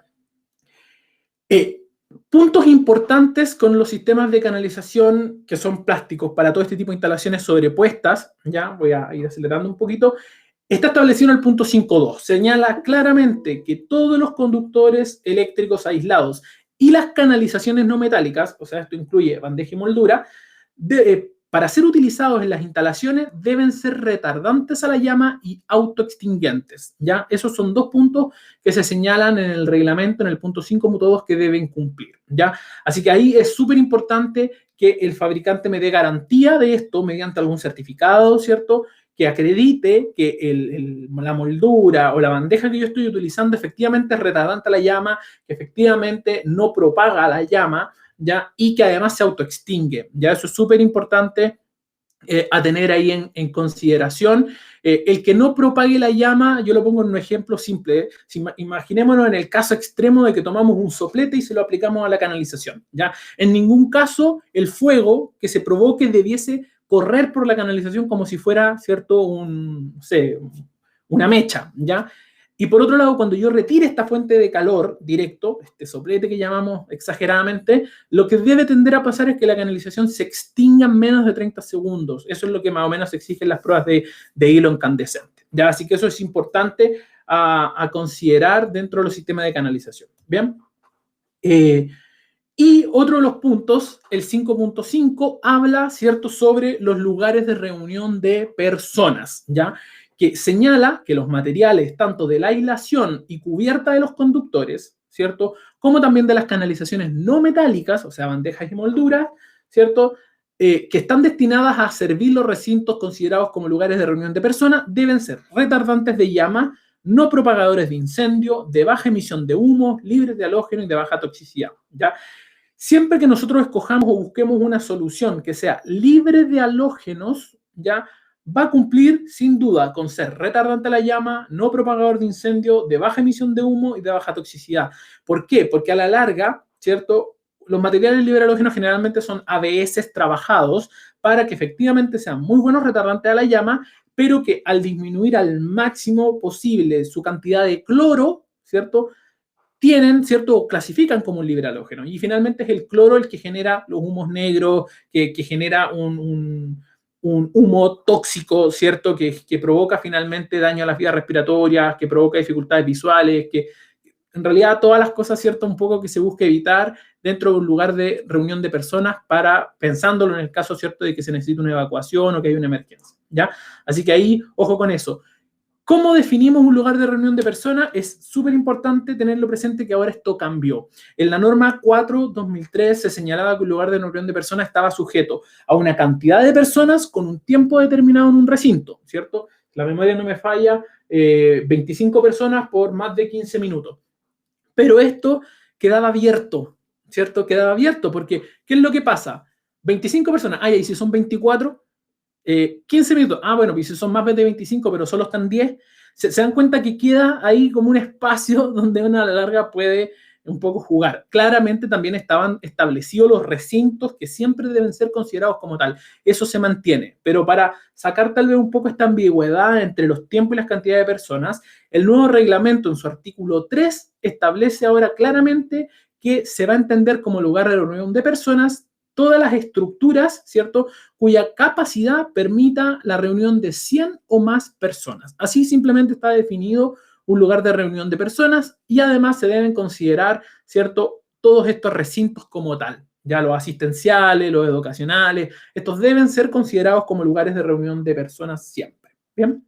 Puntos importantes con los sistemas de canalización que son plásticos para todo este tipo de instalaciones sobrepuestas, ya voy a ir acelerando un poquito, está establecido en el punto 5.2. Señala claramente que todos los conductores eléctricos aislados y las canalizaciones no metálicas, o sea, esto incluye bandeja y moldura, para ser utilizados en las instalaciones deben ser retardantes a la llama y autoextinguientes, ¿ya? Esos son dos puntos que se señalan en el reglamento, en el punto 5.2, que deben cumplir, ¿ya? Así que ahí es súper importante que el fabricante me dé garantía de esto mediante algún certificado, ¿cierto?, que acredite que la moldura o la bandeja que yo estoy utilizando efectivamente es retardante a la llama, que efectivamente no propaga la llama, ¿ya? Y que además se autoextingue, ¿ya? Eso es súper importante a tener ahí en consideración. El que no propague la llama, yo lo pongo en un ejemplo simple. Imaginémonos en el caso extremo de que tomamos un soplete y se lo aplicamos a la canalización, ¿ya? En ningún caso el fuego que se provoque debiese correr por la canalización como si fuera, ¿cierto?, no sé, una mecha, ¿ya? Y por otro lado, cuando yo retire esta fuente de calor directo, este soplete que llamamos exageradamente, lo que debe tender a pasar es que la canalización se extinga en menos de 30 segundos. Eso es lo que más o menos exigen las pruebas de hilo incandescente, ¿ya? Así que eso es importante a considerar dentro de los sistemas de canalización. ¿Bien? Y otro de los puntos, el 5.5, habla, ¿cierto?, sobre los lugares de reunión de personas, ¿ya?, que señala que los materiales, tanto de la aislación y cubierta de los conductores, ¿cierto?, como también de las canalizaciones no metálicas, o sea, bandejas y molduras, ¿cierto?, que están destinadas a servir los recintos considerados como lugares de reunión de personas, deben ser retardantes de llama, no propagadores de incendio, de baja emisión de humo, libres de halógeno y de baja toxicidad, ¿ya? Siempre que nosotros escojamos o busquemos una solución que sea libre de halógenos, ¿ya?, va a cumplir sin duda con ser retardante a la llama, no propagador de incendio, de baja emisión de humo y de baja toxicidad. ¿Por qué? Porque a la larga, ¿cierto?, los materiales libres de halógenos generalmente son ABS trabajados para que efectivamente sean muy buenos retardantes a la llama, pero que al disminuir al máximo posible su cantidad de cloro, ¿cierto?, tienen, ¿cierto?, clasifican como un libre halógeno. Y finalmente es el cloro el que genera los humos negros, que genera un humo tóxico, ¿cierto?, que provoca finalmente daño a las vías respiratorias, que provoca dificultades visuales, que en realidad todas las cosas, ¿cierto?, un poco que se busca evitar dentro de un lugar de reunión de personas pensándolo en el caso, ¿cierto?, de que se necesite una evacuación o que hay una emergencia, ¿ya? Así que ahí, ojo con eso. ¿Cómo definimos un lugar de reunión de personas? Es súper importante tenerlo presente que ahora esto cambió. En la norma 4/2003 se señalaba que un lugar de reunión de personas estaba sujeto a una cantidad de personas con un tiempo determinado en un recinto, ¿cierto? La memoria no me falla, 25 personas por más de 15 minutos. Pero esto quedaba abierto, ¿cierto? Quedaba abierto porque, ¿qué es lo que pasa? 25 personas, y si son 24... 15 minutos, bueno, pues si son más de 25, pero solo están 10, se dan cuenta que queda ahí como un espacio donde uno a la larga puede un poco jugar. Claramente también estaban establecidos los recintos que siempre deben ser considerados como tal. Eso se mantiene, pero para sacar tal vez un poco esta ambigüedad entre los tiempos y las cantidades de personas, el nuevo reglamento en su artículo 3 establece ahora claramente que se va a entender como lugar de reunión de personas todas las estructuras, ¿cierto?, cuya capacidad permita la reunión de 100 o más personas. Así simplemente está definido un lugar de reunión de personas y además se deben considerar, ¿cierto?, todos estos recintos como tal. Ya los asistenciales, los educacionales, estos deben ser considerados como lugares de reunión de personas siempre. ¿Bien?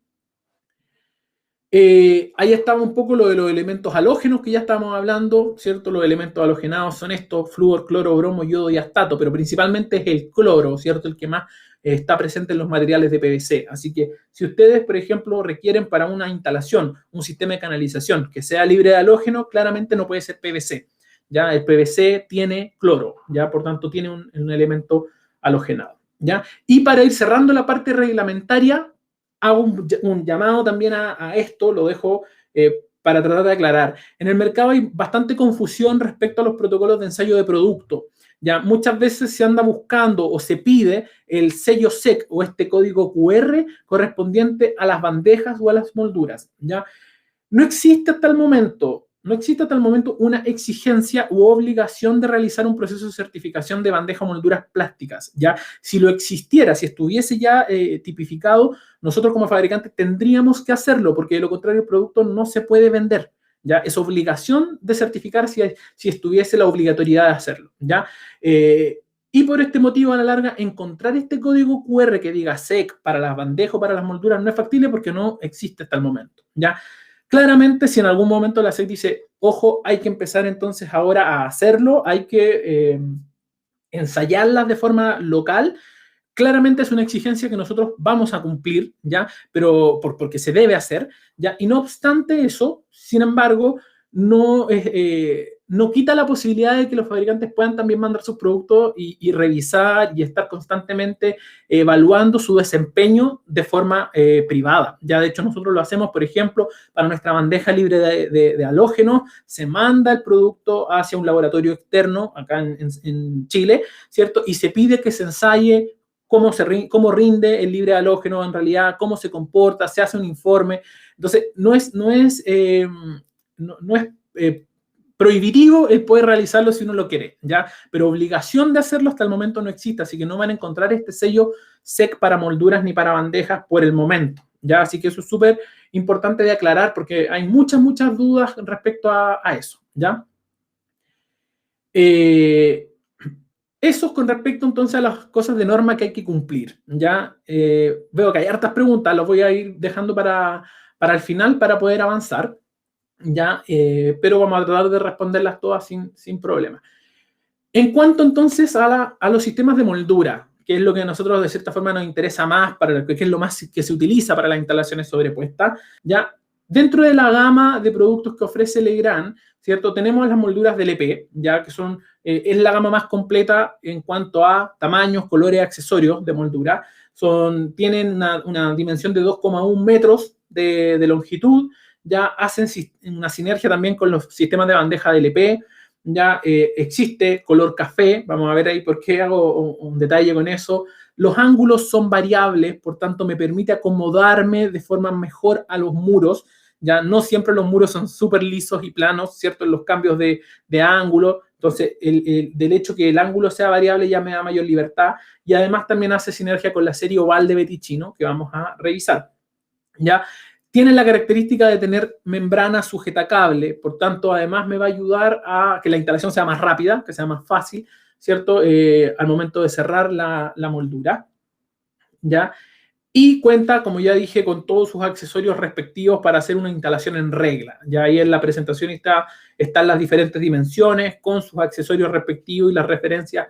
Ahí estaba un poco lo de los elementos halógenos que ya estábamos hablando, ¿cierto? Los elementos halogenados son estos: flúor, cloro, bromo, yodo y astato, pero principalmente es el cloro, ¿cierto?, el que más está presente en los materiales de PVC. Así que si ustedes, por ejemplo, requieren para una instalación un sistema de canalización que sea libre de halógeno, claramente no puede ser PVC. ¿Ya? El PVC tiene cloro, ¿ya? Por tanto tiene un elemento halogenado, ¿ya? Y para ir cerrando la parte reglamentaria, hago un llamado también a esto, lo dejo para tratar de aclarar. En el mercado hay bastante confusión respecto a los protocolos de ensayo de producto. Ya muchas veces se anda buscando o se pide el sello SEC o este código QR correspondiente a las bandejas o a las molduras. ¿Ya? No existe hasta el momento una exigencia u obligación de realizar un proceso de certificación de bandeja o molduras plásticas, ¿ya? Si lo existiera, si estuviese ya tipificado, nosotros como fabricantes tendríamos que hacerlo, porque de lo contrario el producto no se puede vender, ¿ya? Es obligación de certificar si estuviese la obligatoriedad de hacerlo, ¿ya? Y por este motivo, a la larga, encontrar este código QR que diga SEC para las bandejas o para las molduras no es factible porque no existe hasta el momento, ¿ya? Claramente, si en algún momento la SEC dice, ojo, hay que empezar entonces ahora a hacerlo, hay que ensayarlas de forma local, claramente es una exigencia que nosotros vamos a cumplir, ¿ya? Pero porque se debe hacer, ¿ya? Y no obstante eso, sin embargo, no quita la posibilidad de que los fabricantes puedan también mandar sus productos y revisar y estar constantemente evaluando su desempeño de forma privada. Ya de hecho nosotros lo hacemos, por ejemplo, para nuestra bandeja libre de halógenos, se manda el producto hacia un laboratorio externo acá en Chile, ¿cierto? Y se pide que se ensaye cómo rinde el libre halógeno en realidad, cómo se comporta, se hace un informe. Entonces, no es prohibitivo el poder realizarlo si uno lo quiere, ¿ya? Pero obligación de hacerlo hasta el momento no existe, así que no van a encontrar este sello SEC para molduras ni para bandejas por el momento, ¿ya? Así que eso es súper importante de aclarar porque hay muchas dudas respecto a eso, ¿ya? Eso con respecto entonces a las cosas de norma que hay que cumplir, ¿ya? Veo que hay hartas preguntas, las voy a ir dejando para el final para poder avanzar, ¿ya? Pero vamos a tratar de responderlas todas sin problema. En cuanto entonces a los sistemas de moldura, que es lo que a nosotros de cierta forma nos interesa más, que es lo más que se utiliza para las instalaciones sobrepuestas, ¿ya? Dentro de la gama de productos que ofrece Legrand, ¿cierto? Tenemos las molduras del EP, ya que es la gama más completa en cuanto a tamaños, colores, accesorios de moldura. Tienen una dimensión de 2,1 metros de longitud, ya hacen una sinergia también con los sistemas de bandeja de LP, ya existe color café, vamos a ver ahí por qué hago un detalle con eso. Los ángulos son variables, por tanto me permite acomodarme de forma mejor a los muros, ya no siempre los muros son súper lisos y planos, ¿cierto? En los cambios de ángulo, entonces del hecho que el ángulo sea variable ya me da mayor libertad y además también hace sinergia con la serie oval de Beticino que vamos a revisar, ¿ya? Tienen la característica de tener membrana sujetacable, por tanto, además me va a ayudar a que la instalación sea más rápida, que sea más fácil, ¿cierto? Al momento de cerrar la moldura, ¿ya? Y cuenta, como ya dije, con todos sus accesorios respectivos para hacer una instalación en regla. Ya ahí en la presentación están las diferentes dimensiones con sus accesorios respectivos y las referencias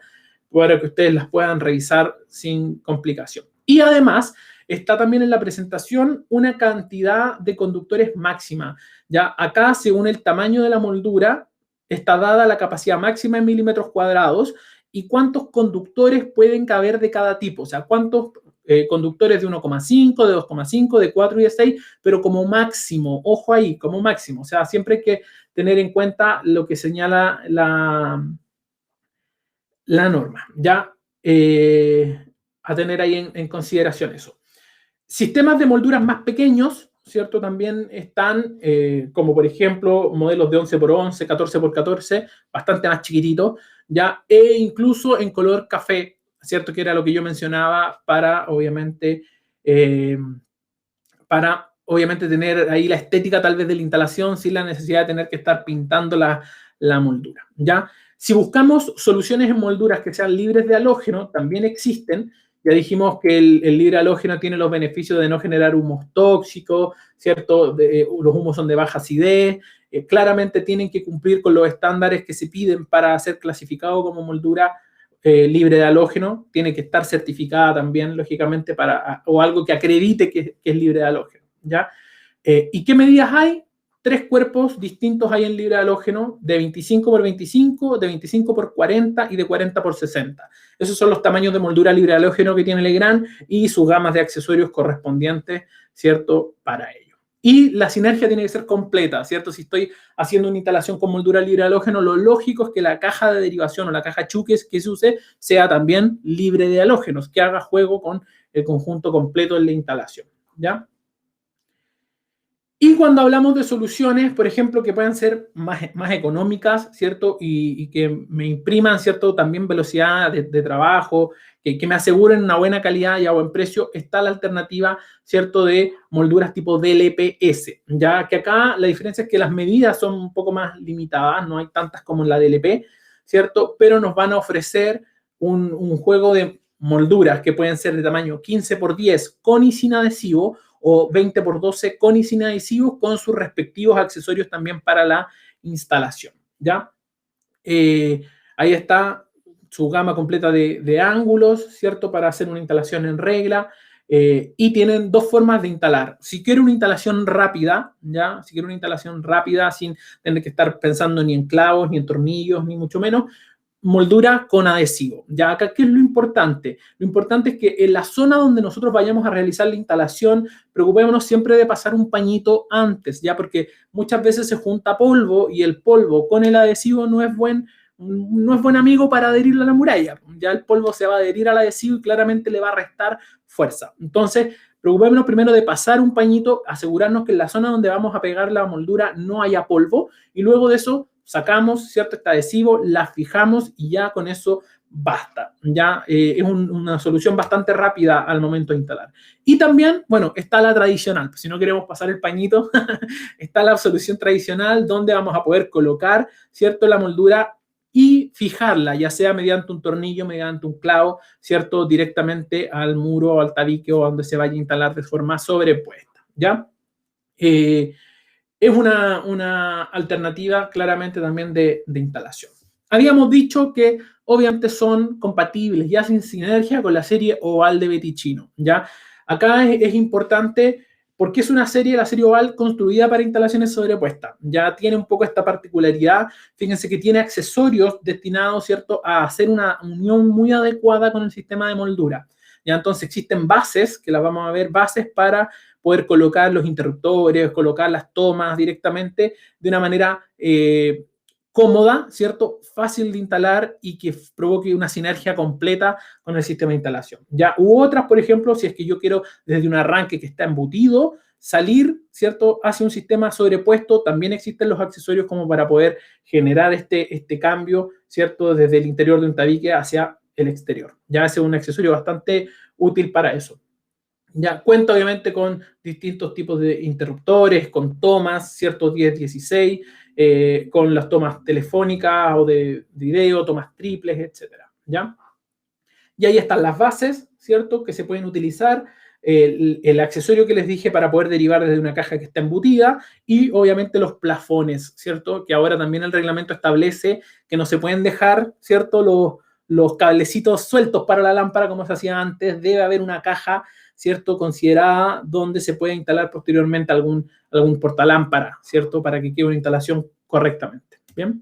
para que ustedes las puedan revisar sin complicación. Y además está también en la presentación una cantidad de conductores máxima. Ya acá, según el tamaño de la moldura, está dada la capacidad máxima en milímetros cuadrados y cuántos conductores pueden caber de cada tipo. O sea, cuántos conductores de 1,5, de 2,5, de 4 y de 6, pero como máximo, ojo ahí, como máximo. O sea, siempre hay que tener en cuenta lo que señala la norma. Ya a tener ahí en consideración eso. Sistemas de molduras más pequeños, ¿cierto? También están, como por ejemplo, modelos de 11x11, 14x14, bastante más chiquititos, ¿ya? E incluso en color café, ¿cierto? Que era lo que yo mencionaba para, obviamente, tener ahí la estética tal vez de la instalación sin la necesidad de tener que estar pintando la moldura, ¿ya? Si buscamos soluciones en molduras que sean libres de halógeno, también existen. Ya dijimos que el libre halógeno tiene los beneficios de no generar humos tóxicos, ¿cierto? Los humos son de baja acidez, claramente tienen que cumplir con los estándares que se piden para ser clasificado como moldura libre de halógeno, tiene que estar certificada también, lógicamente, o algo que acredite que es libre de halógeno, ¿ya? ¿Y qué medidas hay? 3 cuerpos distintos hay en libre halógeno, de 25x25, de 25x40 y de 40x60. Esos son los tamaños de moldura libre halógeno que tiene Legrand y sus gamas de accesorios correspondientes, ¿cierto? Para ello. Y la sinergia tiene que ser completa, ¿cierto? Si estoy haciendo una instalación con moldura libre halógeno, lo lógico es que la caja de derivación o la caja chuques que se use sea también libre de halógenos, que haga juego con el conjunto completo en la instalación, ¿ya? Y cuando hablamos de soluciones, por ejemplo, que puedan ser más económicas, ¿cierto? Y que me impriman, ¿cierto? También velocidad de trabajo, que me aseguren una buena calidad y a buen precio, está la alternativa, ¿cierto? De molduras tipo DLPS, ya que acá la diferencia es que las medidas son un poco más limitadas, no hay tantas como en la DLP, ¿cierto? Pero nos van a ofrecer un juego de molduras que pueden ser de tamaño 15x10 con y sin adhesivo, o 20x12 con y sin adhesivo, con sus respectivos accesorios también para la instalación, ¿ya? Ahí está su gama completa de ángulos, ¿cierto? Para hacer una instalación en regla. Y tienen dos formas de instalar. Si quiero una instalación rápida, ¿ya? Si quiero una instalación rápida sin tener que estar pensando ni en clavos, ni en tornillos, ni mucho menos, moldura con adhesivo. Ya acá, ¿qué es lo importante? Lo importante es que en la zona donde nosotros vayamos a realizar la instalación, preocupémonos siempre de pasar un pañito antes, ya, porque muchas veces se junta polvo y el polvo con el adhesivo no es buen amigo para adherirlo a la muralla. Ya el polvo se va a adherir al adhesivo y claramente le va a restar fuerza. Entonces, preocupémonos primero de pasar un pañito, asegurarnos que en la zona donde vamos a pegar la moldura no haya polvo, y luego de eso sacamos, ¿cierto?, este adhesivo, la fijamos y ya con eso basta. Ya es una solución bastante rápida al momento de instalar. Y también, bueno, está la tradicional. Si no queremos pasar el pañito, está la solución tradicional donde vamos a poder colocar, ¿cierto?, la moldura y fijarla, ya sea mediante un tornillo, mediante un clavo, ¿cierto?, directamente al muro o al tabique o donde se vaya a instalar de forma sobrepuesta, ¿ya? Es una alternativa claramente también de instalación. Habíamos dicho que obviamente son compatibles y hacen sinergia con la serie oval de Beticino, ¿ya? Acá es importante porque es una serie, la serie oval, construida para instalaciones sobrepuestas. Ya tiene un poco esta particularidad. Fíjense que tiene accesorios destinados, ¿cierto?, a hacer una unión muy adecuada con el sistema de moldura. Ya entonces existen bases, que las vamos a ver, bases para poder colocar los interruptores, colocar las tomas directamente de una manera cómoda, ¿cierto?, fácil de instalar y que provoque una sinergia completa con el sistema de instalación. Ya, u otras, por ejemplo, si es que yo quiero desde un arranque que está embutido, salir, ¿cierto?, hacia un sistema sobrepuesto, también existen los accesorios como para poder generar este cambio, ¿cierto?, desde el interior de un tabique hacia el exterior. Ya ese es un accesorio bastante útil para eso. Ya cuenta obviamente con distintos tipos de interruptores, con tomas, ¿cierto?, 10, 16, con las tomas telefónicas o de video, tomas triples, etcétera, ¿ya? Y ahí están las bases, ¿cierto?, que se pueden utilizar, el accesorio que les dije para poder derivar desde una caja que está embutida, y obviamente los plafones, ¿cierto?, que ahora también el reglamento establece que no se pueden dejar, ¿cierto?, los cablecitos sueltos para la lámpara como se hacía antes. Debe haber una caja, ¿cierto?, considerada donde se puede instalar posteriormente algún portalámpara, ¿cierto?, para que quede una instalación correctamente. Bien.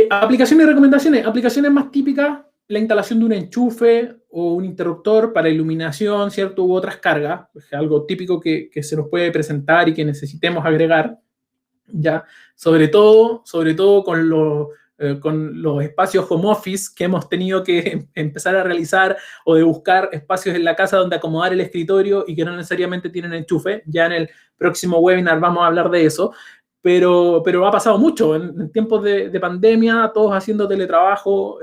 Aplicaciones y recomendaciones. Aplicaciones más típicas, la instalación de un enchufe o un interruptor para iluminación, ¿cierto?, u otras cargas, es algo típico que se nos puede presentar y que necesitemos agregar, ¿ya? Sobre todo con los espacios home office que hemos tenido que empezar a realizar, o de buscar espacios en la casa donde acomodar el escritorio y que no necesariamente tienen enchufe. Ya en el próximo webinar vamos a hablar de eso. Pero ha pasado mucho en tiempos de pandemia, todos haciendo teletrabajo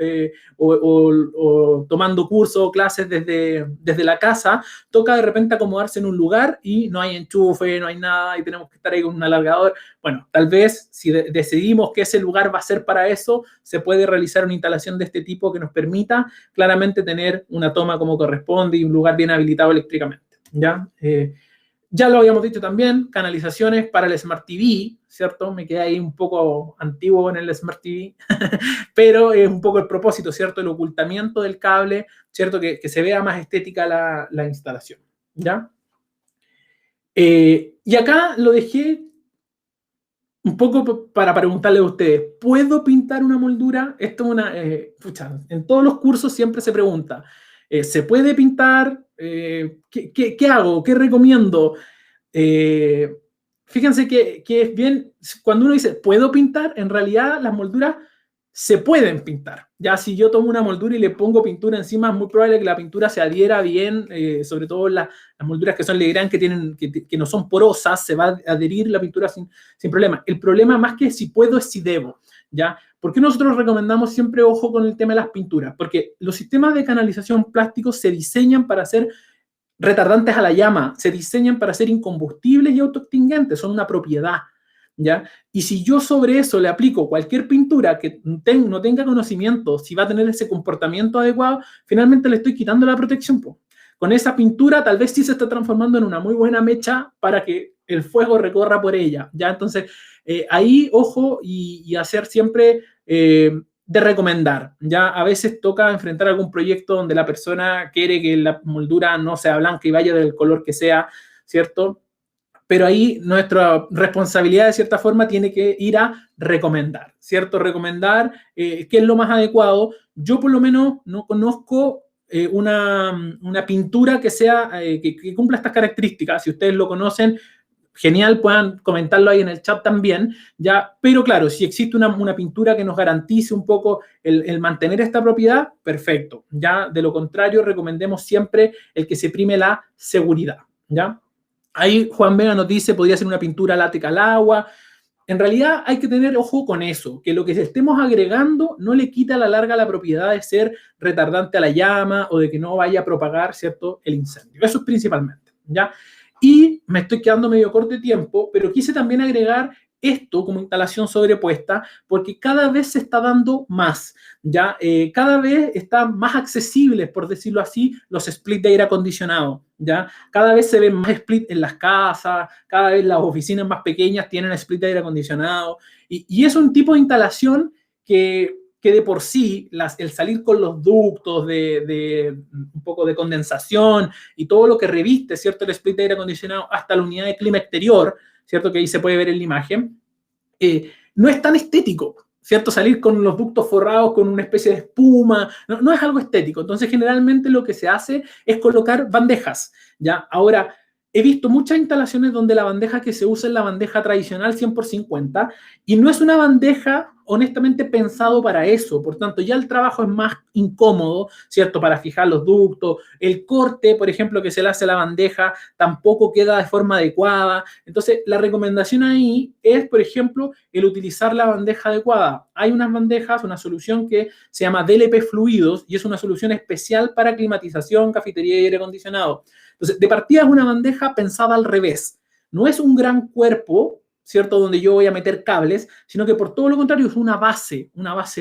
o tomando cursos o clases desde la casa. Toca de repente acomodarse en un lugar y no hay enchufe, no hay nada y tenemos que estar ahí con un alargador. Bueno, tal vez si decidimos que ese lugar va a ser para eso, se puede realizar una instalación de este tipo que nos permita claramente tener una toma como corresponde y un lugar bien habilitado eléctricamente, ¿ya? Ya lo habíamos dicho también, canalizaciones para el Smart TV, ¿cierto? Me quedé ahí un poco antiguo en el Smart TV, pero es un poco el propósito, ¿cierto? El ocultamiento del cable, ¿cierto? Que se vea más estética la instalación, ¿ya? Y acá lo dejé un poco para preguntarle a ustedes, ¿puedo pintar una moldura? Esto es una... en todos los cursos siempre se pregunta, ¿se puede pintar? ¿Qué hago? ¿Qué recomiendo? Fíjense que es bien, cuando uno dice, ¿puedo pintar? En realidad las molduras se pueden pintar. Ya si yo tomo una moldura y le pongo pintura encima, es muy probable que la pintura se adhiera bien, sobre todo las molduras que son Legrand, que no son porosas, se va a adherir la pintura sin problema. El problema más que si puedo es si debo, ¿ya? ¿Por qué nosotros recomendamos siempre ojo con el tema de las pinturas? Porque los sistemas de canalización plásticos se diseñan para ser retardantes a la llama, se diseñan para ser incombustibles y autoextinguentes, son una propiedad. ¿ya? Y si yo sobre eso le aplico cualquier pintura que no tenga conocimiento si va a tener ese comportamiento adecuado, finalmente le estoy quitando la protección, po. Con esa pintura tal vez sí se está transformando en una muy buena mecha para que el fuego recorra por ella, ¿ya? Entonces, ahí, ojo, y hacer siempre de recomendar, ¿ya? A veces toca enfrentar algún proyecto donde la persona quiere que la moldura no sea blanca y vaya del color que sea, ¿cierto? Pero ahí nuestra responsabilidad de cierta forma tiene que ir a recomendar, ¿cierto? Recomendar qué es lo más adecuado. Yo por lo menos no conozco una pintura que sea, que cumpla estas características. Si ustedes lo conocen, genial, puedan comentarlo ahí en el chat también, ¿ya? Pero claro, si existe una pintura que nos garantice un poco el mantener esta propiedad, perfecto, ¿ya? De lo contrario, recomendemos siempre el que se prime la seguridad, ¿ya? Ahí Juan Vega nos dice, podría ser una pintura látex al agua. En realidad hay que tener ojo con eso, que lo que estemos agregando no le quita a la larga la propiedad de ser retardante a la llama o de que no vaya a propagar, ¿cierto?, el incendio. Eso es principalmente, ¿ya? Y me estoy quedando medio corto de tiempo, pero quise también agregar esto como instalación sobrepuesta, porque cada vez se está dando más, ¿ya? Cada vez están más accesibles, por decirlo así, los splits de aire acondicionado, ¿ya? Cada vez se ven más splits en las casas, cada vez las oficinas más pequeñas tienen split de aire acondicionado, y es un tipo de instalación que de por sí, el salir con los ductos de un poco de condensación y todo lo que reviste, ¿cierto?, el split de aire acondicionado hasta la unidad de clima exterior, ¿cierto?, que ahí se puede ver en la imagen, no es tan estético, ¿cierto? Salir con los ductos forrados con una especie de espuma, no es algo estético. Entonces, generalmente lo que se hace es colocar bandejas, ¿ya? Ahora, he visto muchas instalaciones donde la bandeja que se usa es la bandeja tradicional 100x50 y no es una bandeja honestamente pensado para eso. Por tanto, ya el trabajo es más incómodo, ¿cierto? Para fijar los ductos. El corte, por ejemplo, que se le hace a la bandeja tampoco queda de forma adecuada. Entonces, la recomendación ahí es, por ejemplo, el utilizar la bandeja adecuada. Hay unas bandejas, una solución que se llama DLP Fluidos y es una solución especial para climatización, cafetería y aire acondicionado. Entonces, de partida es una bandeja pensada al revés. No es un gran cuerpo, ¿cierto?, donde yo voy a meter cables, sino que por todo lo contrario es una base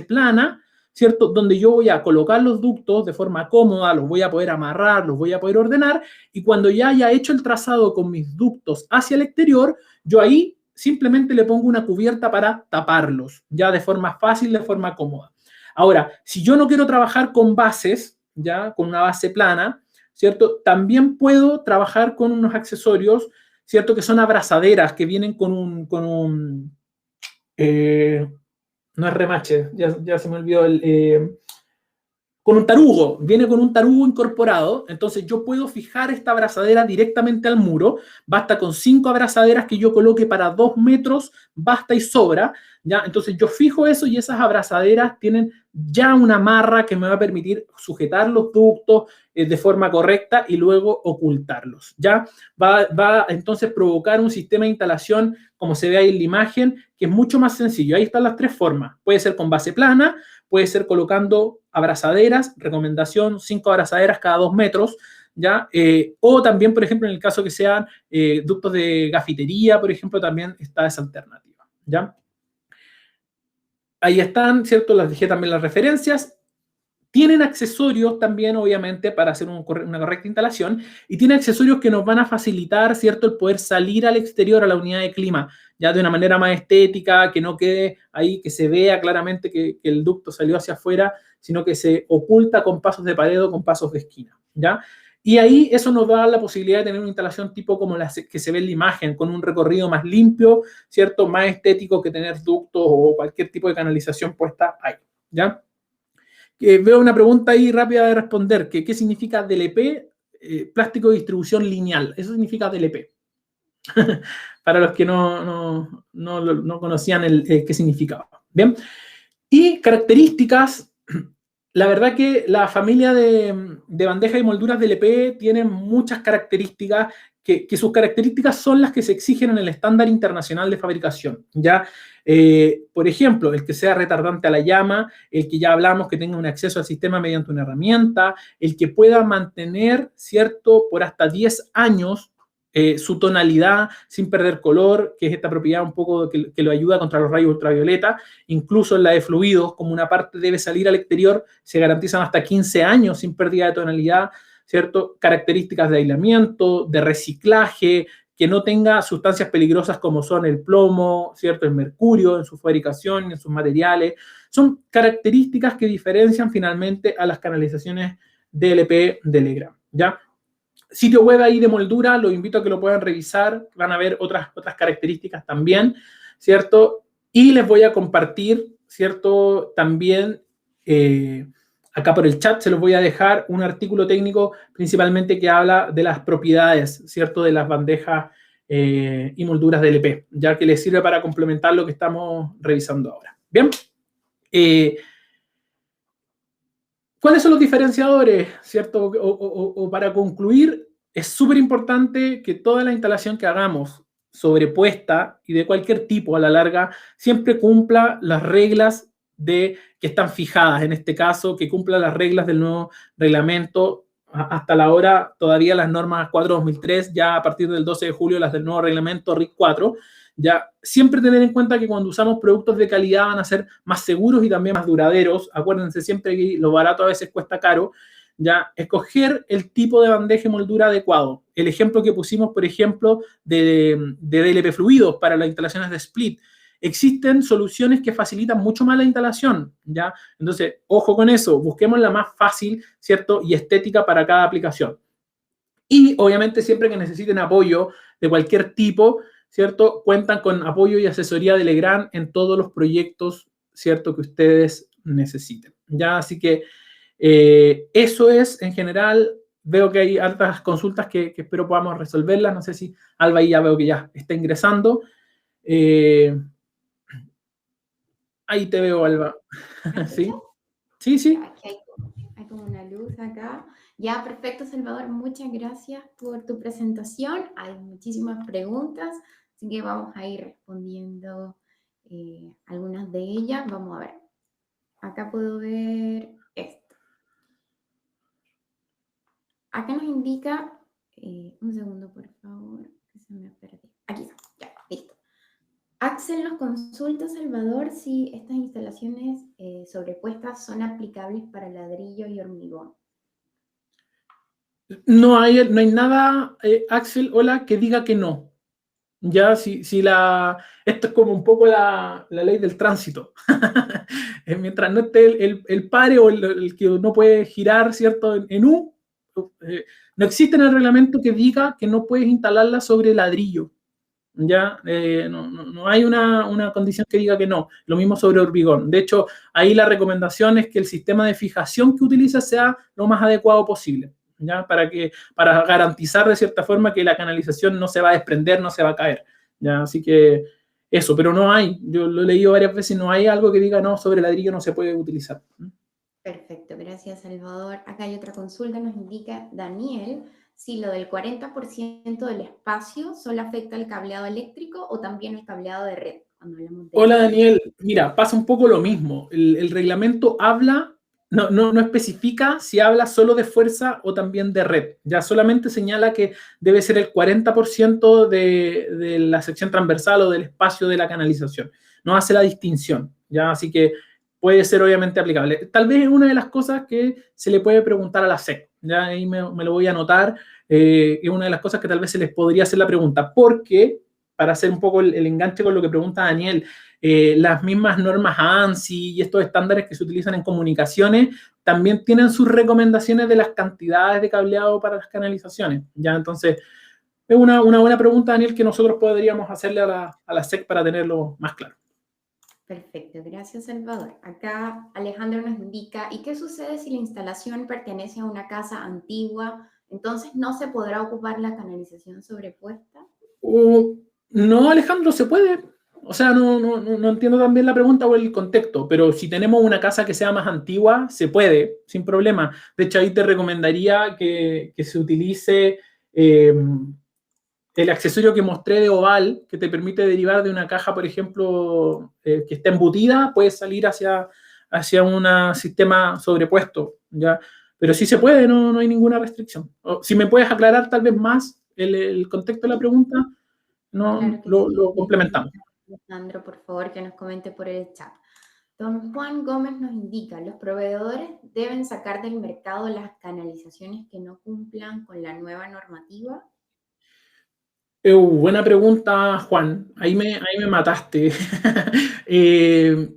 plana, ¿cierto?, donde yo voy a colocar los ductos de forma cómoda, los voy a poder amarrar, los voy a poder ordenar, y cuando ya haya hecho el trazado con mis ductos hacia el exterior, yo ahí simplemente le pongo una cubierta para taparlos, ya de forma fácil, de forma cómoda. Ahora, si yo no quiero trabajar con bases, ya con una base plana, ¿cierto? También puedo trabajar con unos accesorios, ¿cierto? Que son abrazaderas, que vienen con un no es remache, ya se me olvidó con un tarugo, viene con un tarugo incorporado, entonces yo puedo fijar esta abrazadera directamente al muro, basta con 5 abrazaderas que yo coloque para 2 metros, basta y sobra, ¿ya? Entonces yo fijo eso y esas abrazaderas tienen ya una amarra que me va a permitir sujetar los ductos de forma correcta y luego ocultarlos, ¿ya? Va a entonces provocar un sistema de instalación, como se ve ahí en la imagen, que es mucho más sencillo. Ahí están las 3 formas. Puede ser con base plana, puede ser colocando abrazaderas, recomendación 5 abrazaderas cada 2 metros, ¿ya? O también, por ejemplo, en el caso que sean ductos de gafitería, por ejemplo, también está esa alternativa, ¿ya? Ahí están, ¿cierto? Les dejé también las referencias. Tienen accesorios también, obviamente, para hacer una correcta instalación, y tiene accesorios que nos van a facilitar, ¿cierto?, el poder salir al exterior, a la unidad de clima, ya de una manera más estética, que no quede ahí, que se vea claramente que el ducto salió hacia afuera, sino que se oculta con pasos de pared o con pasos de esquina, ¿ya? Y ahí eso nos da la posibilidad de tener una instalación tipo como la que se ve en la imagen, con un recorrido más limpio, ¿cierto?, más estético que tener ductos o cualquier tipo de canalización puesta ahí, ¿ya? Veo una pregunta ahí rápida de responder, que ¿qué significa DLP? Plástico de distribución lineal. Eso significa DLP. Para los que no conocían qué significaba. Bien. Y características. La verdad que la familia de bandejas y molduras DLP tienen muchas características que sus características son las que se exigen en el estándar internacional de fabricación, ¿ya? Por ejemplo, el que sea retardante a la llama, el que ya hablamos que tenga un acceso al sistema mediante una herramienta, el que pueda mantener, ¿cierto?, por hasta 10 años su tonalidad sin perder color, que es esta propiedad un poco que lo ayuda contra los rayos ultravioleta. Incluso en la de fluidos, como una parte debe salir al exterior, se garantizan hasta 15 años sin pérdida de tonalidad, ¿cierto? Características de aislamiento, de reciclaje, que no tenga sustancias peligrosas como son el plomo, ¿cierto? El mercurio en su fabricación, en sus materiales. Son características que diferencian finalmente a las canalizaciones DLP de Legrand, ¿ya? Sitio web ahí de Moldura, los invito a que lo puedan revisar, van a ver otras características también, ¿cierto? Y les voy a compartir, ¿cierto? También acá por el chat se los voy a dejar un artículo técnico principalmente que habla de las propiedades, ¿cierto? De las bandejas y molduras de LP, ya que les sirve para complementar lo que estamos revisando ahora. Bien. ¿Cuáles son los diferenciadores, cierto? O para concluir, es súper importante que toda la instalación que hagamos sobrepuesta y de cualquier tipo a la larga siempre cumpla las reglas que están fijadas, en este caso, que cumpla las reglas del nuevo reglamento. Hasta la hora, todavía las normas 4/2003, ya a partir del 12 de julio, las del nuevo reglamento RIC 4, ya siempre tener en cuenta que cuando usamos productos de calidad van a ser más seguros y también más duraderos. Acuérdense siempre que lo barato a veces cuesta caro. Ya escoger el tipo de bandeja y moldura adecuado. El ejemplo que pusimos, por ejemplo, de DLP fluidos para las instalaciones de split. Existen soluciones que facilitan mucho más la instalación, ¿ya? Entonces, ojo con eso, busquemos la más fácil, ¿cierto? Y estética para cada aplicación. Y, obviamente, siempre que necesiten apoyo de cualquier tipo, ¿cierto? Cuentan con apoyo y asesoría de Legrand en todos los proyectos, ¿cierto? Que ustedes necesiten, ¿ya? Así que eso es, en general, veo que hay altas consultas que espero podamos resolverlas. No sé si Alba ahí ya veo que ya está ingresando. Ahí te veo, Alba. ¿Sí? Sí, sí. Aquí hay como una luz acá. Ya, perfecto, Salvador. Muchas gracias por tu presentación. Hay muchísimas preguntas, así que vamos a ir respondiendo algunas de ellas. Vamos a ver. Acá puedo ver esto. Acá nos indica, un segundo, por favor, que se me perdió. Aquí está, ya, listo. Axel nos consulta, Salvador, si estas instalaciones sobrepuestas son aplicables para ladrillo y hormigón. No hay nada, Axel, hola, que diga que no. Ya, esto es como un poco la ley del tránsito. Mientras no esté el pare o el que no puede girar, ¿cierto? En U, no existe en el reglamento que diga que no puedes instalarla sobre ladrillo. Ya, no hay una condición que diga que no. Lo mismo sobre hormigón. De hecho, ahí la recomendación es que el sistema de fijación que utilices sea lo más adecuado posible, ¿ya? Para garantizar de cierta forma que la canalización no se va a desprender, no se va a caer, ¿ya? Así que eso, pero no hay. Yo lo he leído varias veces, no hay algo que diga no, sobre ladrillo no se puede utilizar. Perfecto, gracias, Salvador. Acá hay otra consulta, nos indica Daniel, si lo del 40% del espacio solo afecta el cableado eléctrico o también el cableado de red. Cuando hablamos de Hola, Daniel. Mira, pasa un poco lo mismo. El reglamento habla, no especifica si habla solo de fuerza o también de red. Ya solamente señala que debe ser el 40% de la sección transversal o del espacio de la canalización. No hace la distinción, ¿ya? Así que puede ser obviamente aplicable. Tal vez es una de las cosas que se le puede preguntar a la SEC. Ya ahí me lo voy a anotar. Es una de las cosas que tal vez se les podría hacer la pregunta. Porque, para hacer un poco el enganche con lo que pregunta Daniel, las mismas normas ANSI y estos estándares que se utilizan en comunicaciones también tienen sus recomendaciones de las cantidades de cableado para las canalizaciones. ¿Ya? Entonces, es una buena pregunta, Daniel, que nosotros podríamos hacerle a la SEC para tenerlo más claro. Perfecto, gracias, Salvador. Acá Alejandro nos indica, ¿y qué sucede si la instalación pertenece a una casa antigua? Entonces, ¿no se podrá ocupar la canalización sobrepuesta? No, Alejandro, se puede. O sea, no entiendo también la pregunta o el contexto, pero si tenemos una casa que sea más antigua, se puede, sin problema. De hecho, ahí te recomendaría que se utilice el accesorio que mostré de oval, que te permite derivar de una caja, por ejemplo, que está embutida, puedes salir hacia un sistema sobrepuesto, ¿ya? Pero sí se puede, no hay ninguna restricción. O, si me puedes aclarar tal vez más el contexto de la pregunta, no, Claro que lo sí. complementamos. Alejandro, por favor, que nos comente por el chat. Don Juan Gómez nos indica, los proveedores deben sacar del mercado las canalizaciones que no cumplan con la nueva normativa. Buena pregunta, Juan. Ahí me mataste. Eh,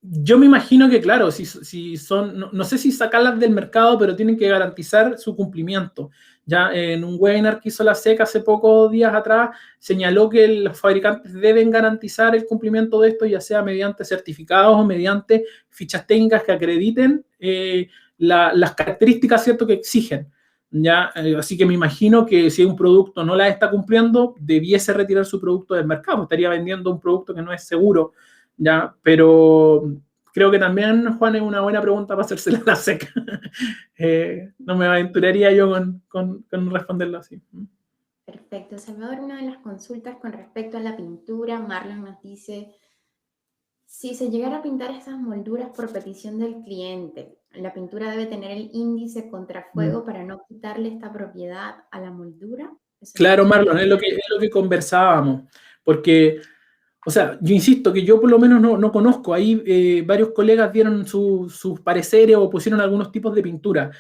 yo me imagino que, claro, si son, no sé si sacarlas del mercado, pero tienen que garantizar su cumplimiento. Ya en un webinar que hizo la SEC hace pocos días atrás, señaló que los fabricantes deben garantizar el cumplimiento de esto, ya sea mediante certificados o mediante fichas técnicas que acrediten las características, ¿cierto?, que exigen. ¿Ya? Así que me imagino que si un producto no la está cumpliendo, debiese retirar su producto del mercado. Estaría vendiendo un producto que no es seguro, ¿ya? Pero creo que también, Juan, es una buena pregunta para hacérsela a la SEC. No me aventuraría yo con responderlo así. Perfecto. Salvador, una de las consultas con respecto a la pintura, Marlon nos dice, si se llegara a pintar esas molduras por petición del cliente, ¿la pintura debe tener el índice contrafuego para no quitarle esta propiedad a la moldura? Esa es la Claro, consulta. Marlon, es lo que conversábamos, porque, o sea, yo insisto que yo por lo menos no conozco, ahí varios colegas dieron sus pareceres o pusieron algunos tipos de pintura.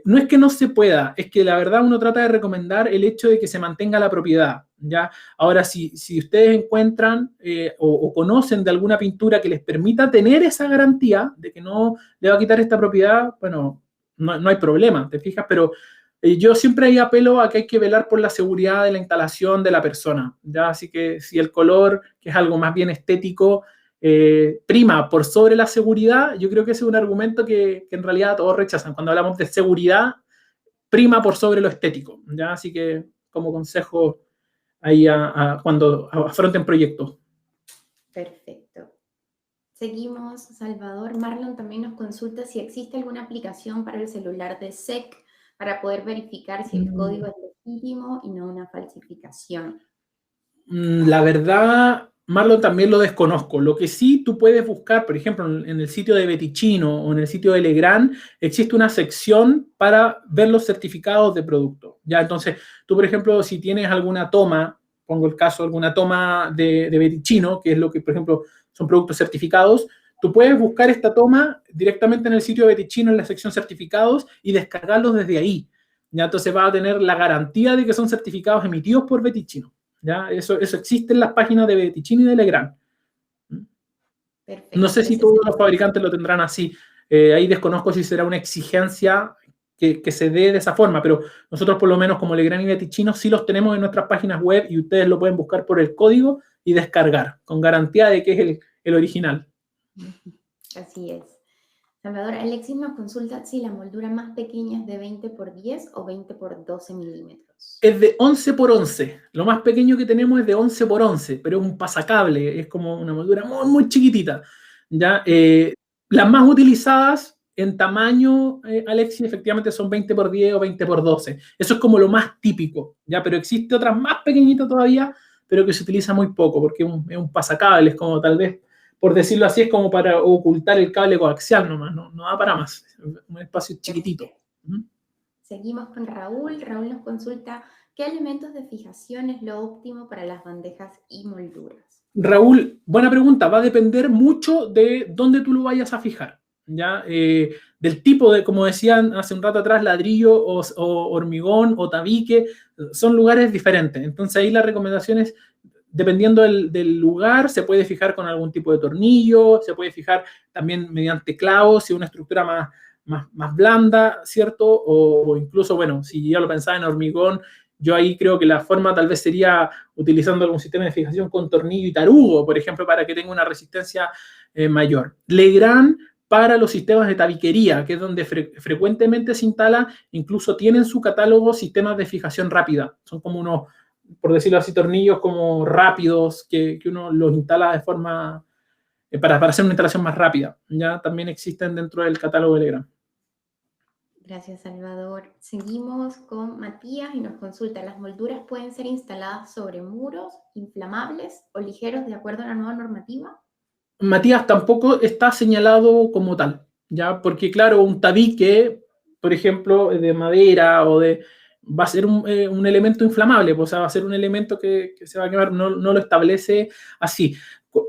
No es que no se pueda, es que la verdad uno trata de recomendar el hecho de que se mantenga la propiedad, ¿ya? Ahora, si ustedes encuentran o conocen de alguna pintura que les permita tener esa garantía de que no le va a quitar esta propiedad, bueno, no hay problema, ¿te fijas? Pero yo siempre ahí apelo a que hay que velar por la seguridad de la instalación de la persona, ¿ya? Así que si el color, que es algo más bien estético, prima por sobre la seguridad, yo creo que ese es un argumento que en realidad todos rechazan. Cuando hablamos de seguridad, prima por sobre lo estético, ¿ya? Así que como consejo ahí cuando afronten proyectos. Perfecto. Seguimos, Salvador. Marlon también nos consulta si existe alguna aplicación para el celular de SEC para poder verificar si el código es legítimo y no una falsificación. La verdad, Marlon, también lo desconozco. Lo que sí tú puedes buscar, por ejemplo, en el sitio de Betichino o en el sitio de Legrand, existe una sección para ver los certificados de producto. Ya, entonces, tú, por ejemplo, si tienes alguna toma, pongo el caso, alguna toma de Betichino, que es lo que, por ejemplo, son productos certificados, tú puedes buscar esta toma directamente en el sitio de Betichino, en la sección certificados, y descargarlos desde ahí. Ya, entonces vas a tener la garantía de que son certificados emitidos por Betichino. ¿Ya? Eso existe en las páginas de Betichino y de Legrand. No Perfecto, sé si gracias. todos los fabricantes lo tendrán así. Ahí desconozco si será una exigencia que se dé de esa forma, pero nosotros por lo menos como Legrand y Betichino sí los tenemos en nuestras páginas web y ustedes lo pueden buscar por el código y descargar, con garantía de que es el original. Así es. Salvador, Alexis nos consulta si la moldura más pequeña es de 20 por 10 o 20 por 12 milímetros. Es de 11 por 11. Lo más pequeño que tenemos es de 11 por 11, pero es un pasacable, es como una moldura muy, muy chiquitita. ¿Ya? Las más utilizadas en tamaño, Alexis, efectivamente son 20 por 10 o 20 por 12. Eso es como lo más típico, ¿ya? Pero existe otras más pequeñitas todavía, pero que se utiliza muy poco, porque es un pasacable, es como tal vez, por decirlo así, es como para ocultar el cable coaxial nomás, no da para más. Es un espacio chiquitito. Seguimos con Raúl. Raúl nos consulta qué elementos de fijación es lo óptimo para las bandejas y molduras. Raúl, buena pregunta. Va a depender mucho de dónde tú lo vayas a fijar, ¿ya? Del tipo de, como decían hace un rato atrás, ladrillo o hormigón o tabique, son lugares diferentes. Entonces ahí la recomendación es, dependiendo del lugar, se puede fijar con algún tipo de tornillo, se puede fijar también mediante clavos, si es una estructura más blanda, ¿cierto? O incluso, bueno, si ya lo pensaba en hormigón, yo ahí creo que la forma tal vez sería utilizando algún sistema de fijación con tornillo y tarugo, por ejemplo, para que tenga una resistencia mayor. Legrand para los sistemas de tabiquería, que es donde frecuentemente se instala, incluso tienen su catálogo sistemas de fijación rápida. Son como unos, por decirlo así, tornillos como rápidos que uno los instala de forma para hacer una instalación más rápida. Ya también existen dentro del catálogo de Legrand. Gracias, Salvador. Seguimos con Matías y nos consulta, ¿las molduras pueden ser instaladas sobre muros inflamables o ligeros de acuerdo a la nueva normativa? Matías, tampoco está señalado como tal, ¿ya? Porque claro, un tabique, por ejemplo, de madera o de va a ser un elemento inflamable, pues, o sea, va a ser un elemento que se va a quemar, no lo establece así.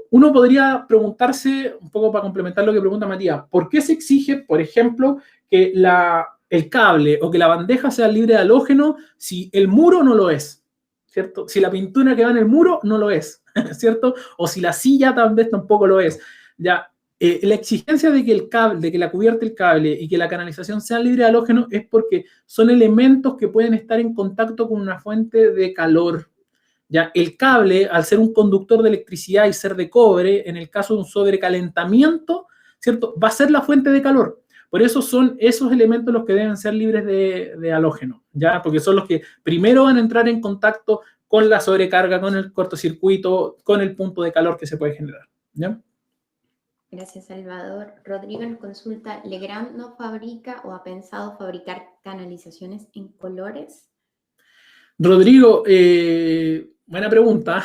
Uno podría preguntarse, un poco para complementar lo que pregunta Matías, ¿por qué se exige, por ejemplo, que el cable o que la bandeja sea libre de halógeno si el muro no lo es? ¿Cierto? Si la pintura que va en el muro no lo es, ¿cierto? O si la silla tal vez tampoco lo es. Ya, la exigencia de que el cable, de que la cubierta del cable y que la canalización sea libre de halógeno es porque son elementos que pueden estar en contacto con una fuente de calor. Ya, el cable, al ser un conductor de electricidad y ser de cobre, en el caso de un sobrecalentamiento, ¿cierto? Va a ser la fuente de calor. Por eso son esos elementos los que deben ser libres de halógeno, ¿ya? Porque son los que primero van a entrar en contacto con la sobrecarga, con el cortocircuito, con el punto de calor que se puede generar, ¿ya? Gracias, Salvador. Rodrigo nos consulta, ¿Legrand no fabrica o ha pensado fabricar canalizaciones en colores? Rodrigo, buena pregunta.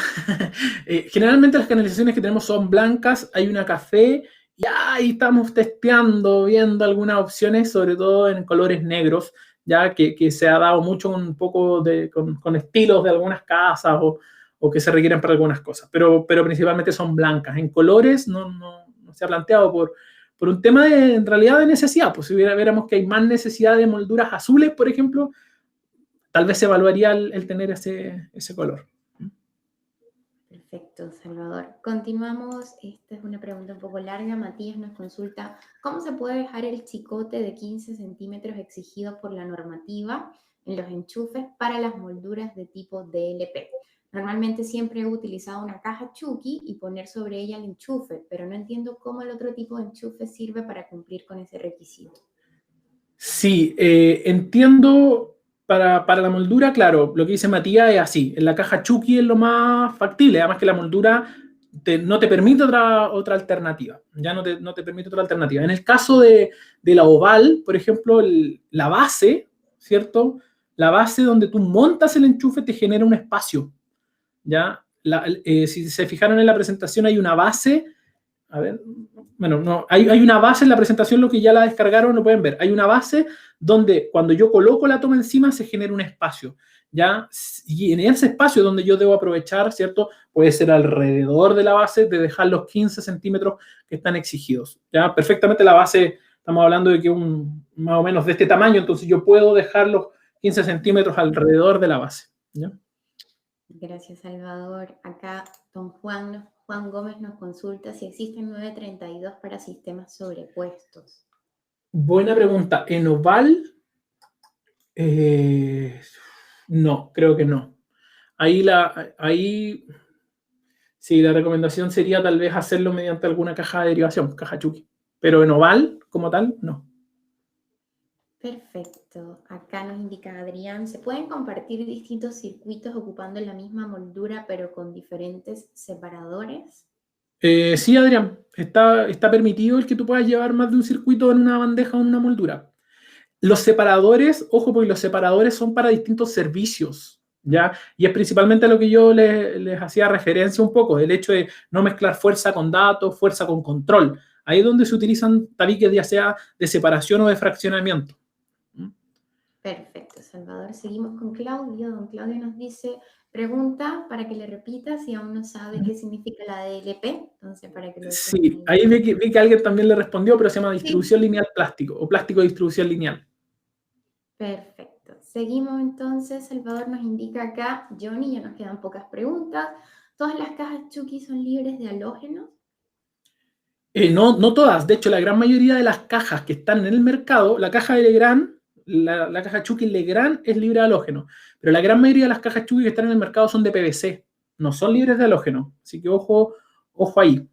Generalmente las canalizaciones que tenemos son blancas, hay una café y ahí estamos testeando, viendo algunas opciones, sobre todo en colores negros, ya que se ha dado mucho un poco con estilos de algunas casas o que se requieren para algunas cosas, pero principalmente son blancas. En colores no se ha planteado por un tema en realidad de necesidad. Pues si viéramos que hay más necesidad de molduras azules, por ejemplo, tal vez se evaluaría el tener ese color. Perfecto, Salvador. Continuamos. Esta es una pregunta un poco larga. Matías nos consulta, ¿cómo se puede dejar el chicote de 15 centímetros exigido por la normativa en los enchufes para las molduras de tipo DLP? Normalmente siempre he utilizado una caja Chucky y poner sobre ella el enchufe, pero no entiendo cómo el otro tipo de enchufe sirve para cumplir con ese requisito. Sí, entiendo. Para la moldura, claro, lo que dice Matías es así. En la caja Chucky es lo más factible, además que la moldura no te permite otra alternativa. Ya no te permite otra alternativa. En el caso de la oval, por ejemplo, la base, ¿cierto? La base donde tú montas el enchufe te genera un espacio. ¿Ya? Si se fijaron en la presentación, hay una base. A ver, bueno, no, hay una base en la presentación, lo que ya la descargaron lo pueden ver. Hay una base donde cuando yo coloco la toma encima se genera un espacio, ¿ya? Y en ese espacio donde yo debo aprovechar, ¿cierto? Puede ser alrededor de la base de dejar los 15 centímetros que están exigidos, ¿ya? Perfectamente la base, estamos hablando de que más o menos de este tamaño, entonces yo puedo dejar los 15 centímetros alrededor de la base, ¿ya? Gracias, Salvador. Acá don Juan Gómez nos consulta si existen 932 para sistemas sobrepuestos. Buena pregunta. En oval, no, creo que no. Ahí sí, la recomendación sería tal vez hacerlo mediante alguna caja de derivación, caja Chucky. Pero en oval, como tal, no. Perfecto. Acá nos indica Adrián, ¿se pueden compartir distintos circuitos ocupando la misma moldura pero con diferentes separadores? Sí, Adrián, está permitido el que tú puedas llevar más de un circuito en una bandeja o en una moldura. Los separadores, ojo, porque los separadores son para distintos servicios, ¿ya? Y es principalmente a lo que yo les hacía referencia un poco, el hecho de no mezclar fuerza con datos, fuerza con control. Ahí es donde se utilizan tabiques ya sea de separación o de fraccionamiento. Perfecto, Salvador. Seguimos con Claudio. Don Claudio nos dice, pregunta para que le repita si aún no sabe qué significa la DLP. Entonces, para que lo Sí, ahí vi que alguien también le respondió, pero se llama distribución lineal plástico o plástico de distribución lineal. Perfecto. Seguimos entonces. Salvador nos indica acá, Johnny, ya nos quedan pocas preguntas. ¿Todas las cajas Chucky son libres de halógenos? No todas, de hecho la gran mayoría de las cajas que están en el mercado, la caja de Legrand, la caja Chucky Legrand es libre de halógeno, pero la gran mayoría de las cajas Chucky que están en el mercado son de PVC, no son libres de halógeno, así que ojo ahí.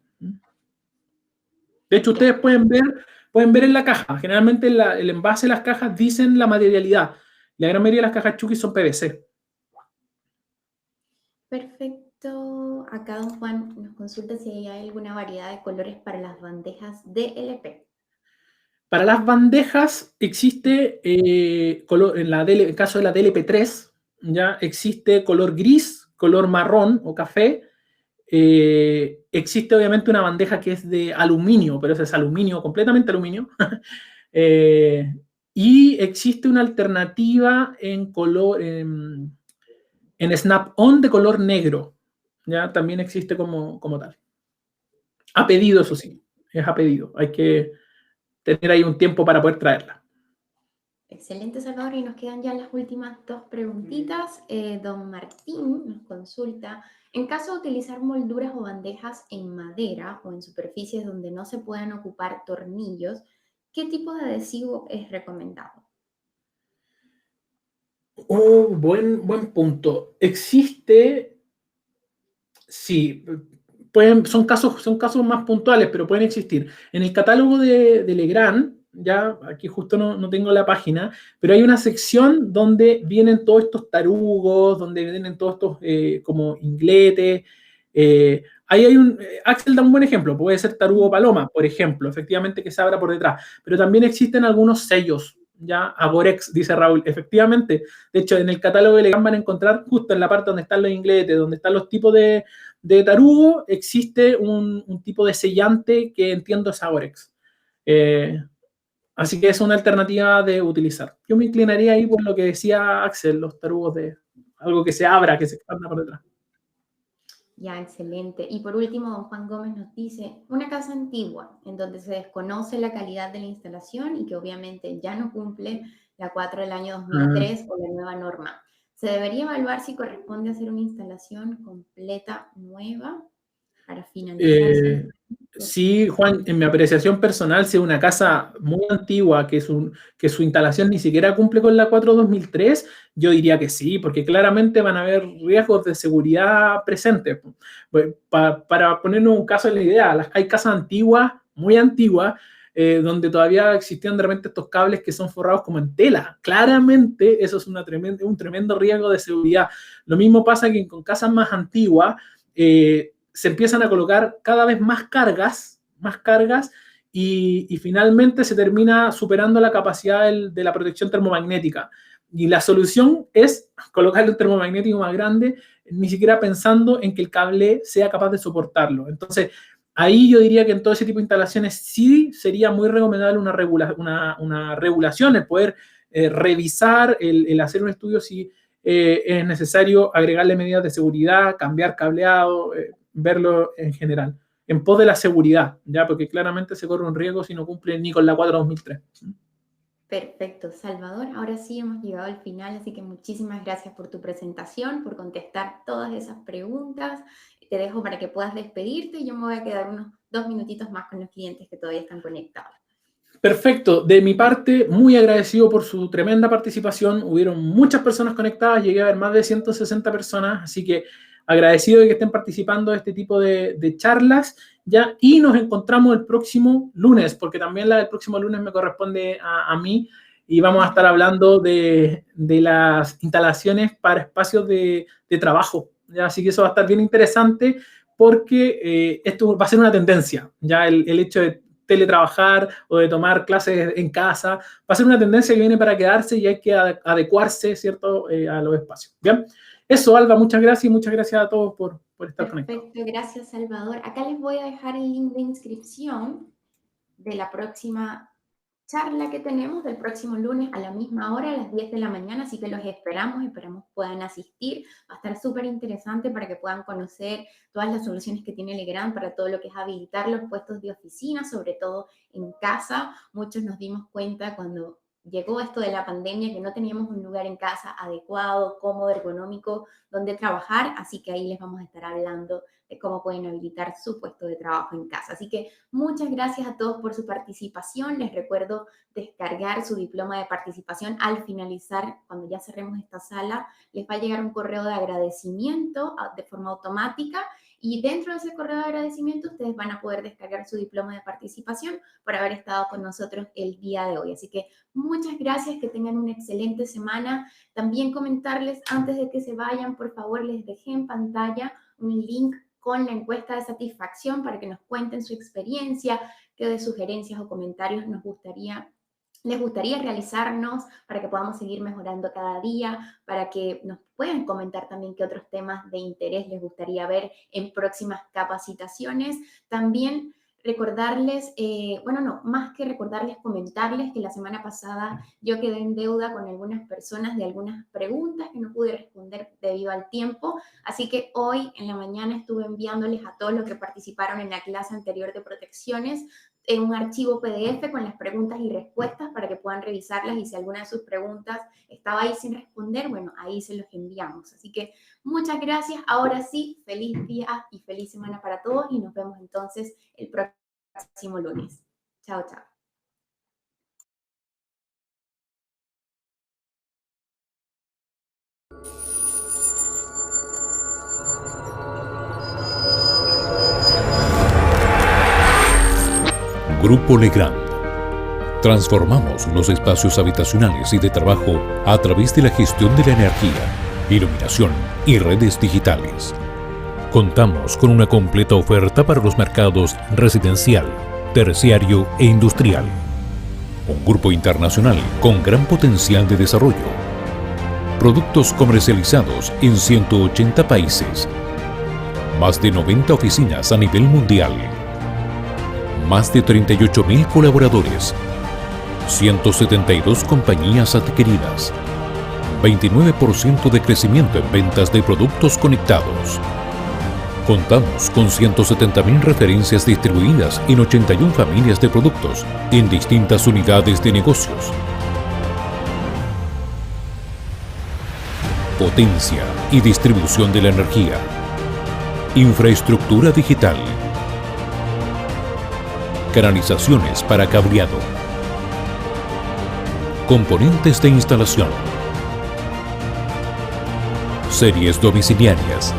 De hecho ustedes pueden ver en la caja, generalmente el envase de las cajas dicen la materialidad, la gran mayoría de las cajas Chucky son PVC. Perfecto. Acá don Juan nos consulta si hay alguna variedad de colores para las bandejas DLP. Para las bandejas existe, en el caso de la DLP3, ya existe color gris, color marrón o café. Existe obviamente una bandeja que es de aluminio, pero ese es aluminio, completamente aluminio. Y existe una alternativa en color, en Snap-on de color negro. ¿Ya? También existe como tal. A pedido, eso sí, es a pedido. Hay que tener ahí un tiempo para poder traerla. Excelente, Salvador. Y nos quedan ya las últimas dos preguntitas. Don Martín nos consulta, en caso de utilizar molduras o bandejas en madera o en superficies donde no se puedan ocupar tornillos, ¿qué tipo de adhesivo es recomendado? Oh, buen punto. Existe, sí, son casos más puntuales, pero pueden existir. En el catálogo de Legrand, ya aquí justo no tengo la página, pero hay una sección donde vienen todos estos tarugos, donde vienen todos estos como ingletes. Ahí hay Axel da un buen ejemplo, puede ser tarugo paloma, por ejemplo, efectivamente que se abra por detrás, pero también existen algunos sellos. Ya, Agorex, dice Raúl, efectivamente. De hecho, en el catálogo de Legrand van a encontrar justo en la parte donde están los ingletes, donde están los tipos de tarugo, existe un tipo de sellante que entiendo es Agorex. Así que es una alternativa de utilizar. Yo me inclinaría ahí por lo que decía Axel, los tarugos de algo que se abra, que se expanda por detrás. Ya, excelente. Y por último, don Juan Gómez nos dice, una casa antigua en donde se desconoce la calidad de la instalación y que obviamente ya no cumple la 4 del año 2003 o la nueva norma. ¿Se debería evaluar si corresponde hacer una instalación completa nueva para finalizar ese Eh, año? sí, Juan, en mi apreciación personal, si es una casa muy antigua, que su instalación ni siquiera cumple con la 4/2003, yo diría que sí, porque claramente van a haber riesgos de seguridad presentes. Pues, para ponernos un caso en la idea, hay casas antiguas, muy antiguas, donde todavía existían de repente estos cables que son forrados como en tela. Claramente eso es un tremendo riesgo de seguridad. Lo mismo pasa que con casas más antiguas, se empiezan a colocar cada vez más cargas y finalmente se termina superando la capacidad de la protección termomagnética. Y la solución es colocarle un termomagnético más grande, ni siquiera pensando en que el cable sea capaz de soportarlo. Entonces, ahí yo diría que en todo ese tipo de instalaciones sí sería muy recomendable una regulación, el poder revisar, el hacer un estudio si es necesario agregarle medidas de seguridad, cambiar cableado, verlo en general, en pos de la seguridad, ¿ya? Porque claramente se corre un riesgo si no cumple ni con la 4/2003. Perfecto, Salvador. Ahora sí hemos llegado al final, así que muchísimas gracias por tu presentación, por contestar todas esas preguntas. Te dejo para que puedas despedirte y yo me voy a quedar unos 2 minutitos más con los clientes que todavía están conectados. Perfecto, de mi parte, muy agradecido por su tremenda participación. Hubieron muchas personas conectadas, llegué a ver más de 160 personas, así que agradecido de que estén participando de este tipo de charlas, ¿ya? Y nos encontramos el próximo lunes, porque también la del próximo lunes me corresponde a mí, y vamos a estar hablando de las instalaciones para espacios de trabajo, ¿ya? Así que eso va a estar bien interesante, porque esto va a ser una tendencia, ya el hecho de teletrabajar o de tomar clases en casa, va a ser una tendencia que viene para quedarse y hay que adecuarse, ¿cierto?, a los espacios. Bien, eso, Alba, muchas gracias y muchas gracias a todos por estar conectados. Perfecto, gracias, Salvador. Acá les voy a dejar el link de inscripción de la próxima charla que tenemos del próximo lunes a la misma hora, a las 10 de la mañana, así que los esperamos puedan asistir. Va a estar súper interesante para que puedan conocer todas las soluciones que tiene Legrand para todo lo que es habilitar los puestos de oficina, sobre todo en casa. Muchos nos dimos cuenta cuando llegó esto de la pandemia que no teníamos un lugar en casa adecuado, cómodo, ergonómico, donde trabajar, así que ahí les vamos a estar hablando de cómo pueden habilitar su puesto de trabajo en casa. Así que muchas gracias a todos por su participación. Les recuerdo descargar su diploma de participación al finalizar, cuando ya cerremos esta sala, les va a llegar un correo de agradecimiento de forma automática y dentro de ese correo de agradecimiento ustedes van a poder descargar su diploma de participación por haber estado con nosotros el día de hoy. Así que muchas gracias, que tengan una excelente semana. También comentarles antes de que se vayan, por favor, les dejé en pantalla un link con la encuesta de satisfacción para que nos cuenten su experiencia, qué de sugerencias o comentarios les gustaría realizarnos para que podamos seguir mejorando cada día, para que nos puedan comentar también qué otros temas de interés les gustaría ver en próximas capacitaciones. También recordarles, más que recordarles, comentarles que la semana pasada yo quedé en deuda con algunas personas de algunas preguntas que no pude responder debido al tiempo, así que hoy en la mañana estuve enviándoles a todos los que participaron en la clase anterior de protecciones en un archivo PDF con las preguntas y respuestas para que puedan revisarlas, y si alguna de sus preguntas estaba ahí sin responder, bueno, ahí se los enviamos. Así que muchas gracias. Ahora sí, feliz día y feliz semana para todos, y nos vemos entonces el próximo lunes. Chao, chao. Grupo Legrand. Transformamos los espacios habitacionales y de trabajo a través de la gestión de la energía, iluminación y redes digitales. Contamos con una completa oferta para los mercados residencial, terciario e industrial. Un grupo internacional con gran potencial de desarrollo. Productos comercializados en 180 países. Más de 90 oficinas a nivel mundial. Más de 38.000 colaboradores. 172 compañías adquiridas. 29% de crecimiento en ventas de productos conectados. Contamos con 170.000 referencias distribuidas en 81 familias de productos en distintas unidades de negocios. Potencia y distribución de la energía. Infraestructura digital. Canalizaciones para cableado. Componentes de instalación. Series domiciliarias.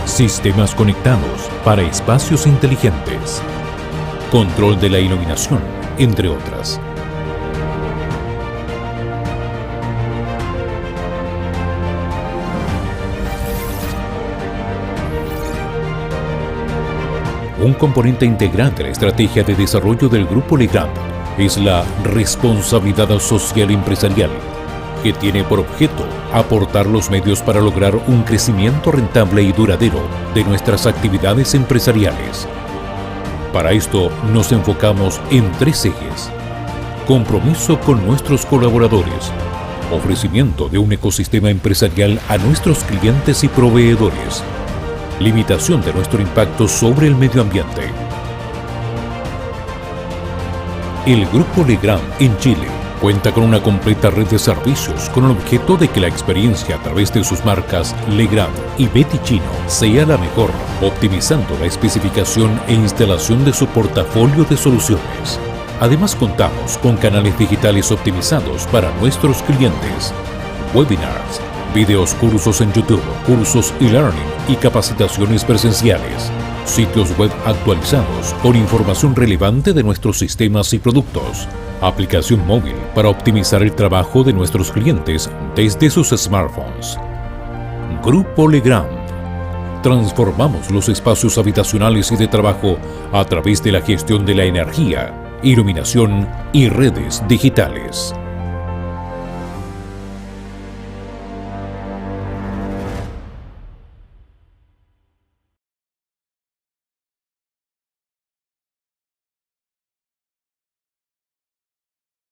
Sistemas conectados para espacios inteligentes. Control de la iluminación, entre otras. Un componente integral de la estrategia de desarrollo del Grupo Legrand es la responsabilidad social empresarial, que tiene por objeto aportar los medios para lograr un crecimiento rentable y duradero de nuestras actividades empresariales. Para esto nos enfocamos en 3 ejes: compromiso con nuestros colaboradores, ofrecimiento de un ecosistema empresarial a nuestros clientes y proveedores, limitación de nuestro impacto sobre el medio ambiente. El Grupo Legrand en Chile cuenta con una completa red de servicios con el objeto de que la experiencia a través de sus marcas Legrand y Betty Chino sea la mejor, optimizando la especificación e instalación de su portafolio de soluciones. Además, contamos con canales digitales optimizados para nuestros clientes, webinars, videos, cursos en YouTube, cursos e-learning y capacitaciones presenciales, sitios web actualizados con información relevante de nuestros sistemas y productos, aplicación móvil para optimizar el trabajo de nuestros clientes desde sus smartphones. Grupo Legrand. Transformamos los espacios habitacionales y de trabajo a través de la gestión de la energía, iluminación y redes digitales.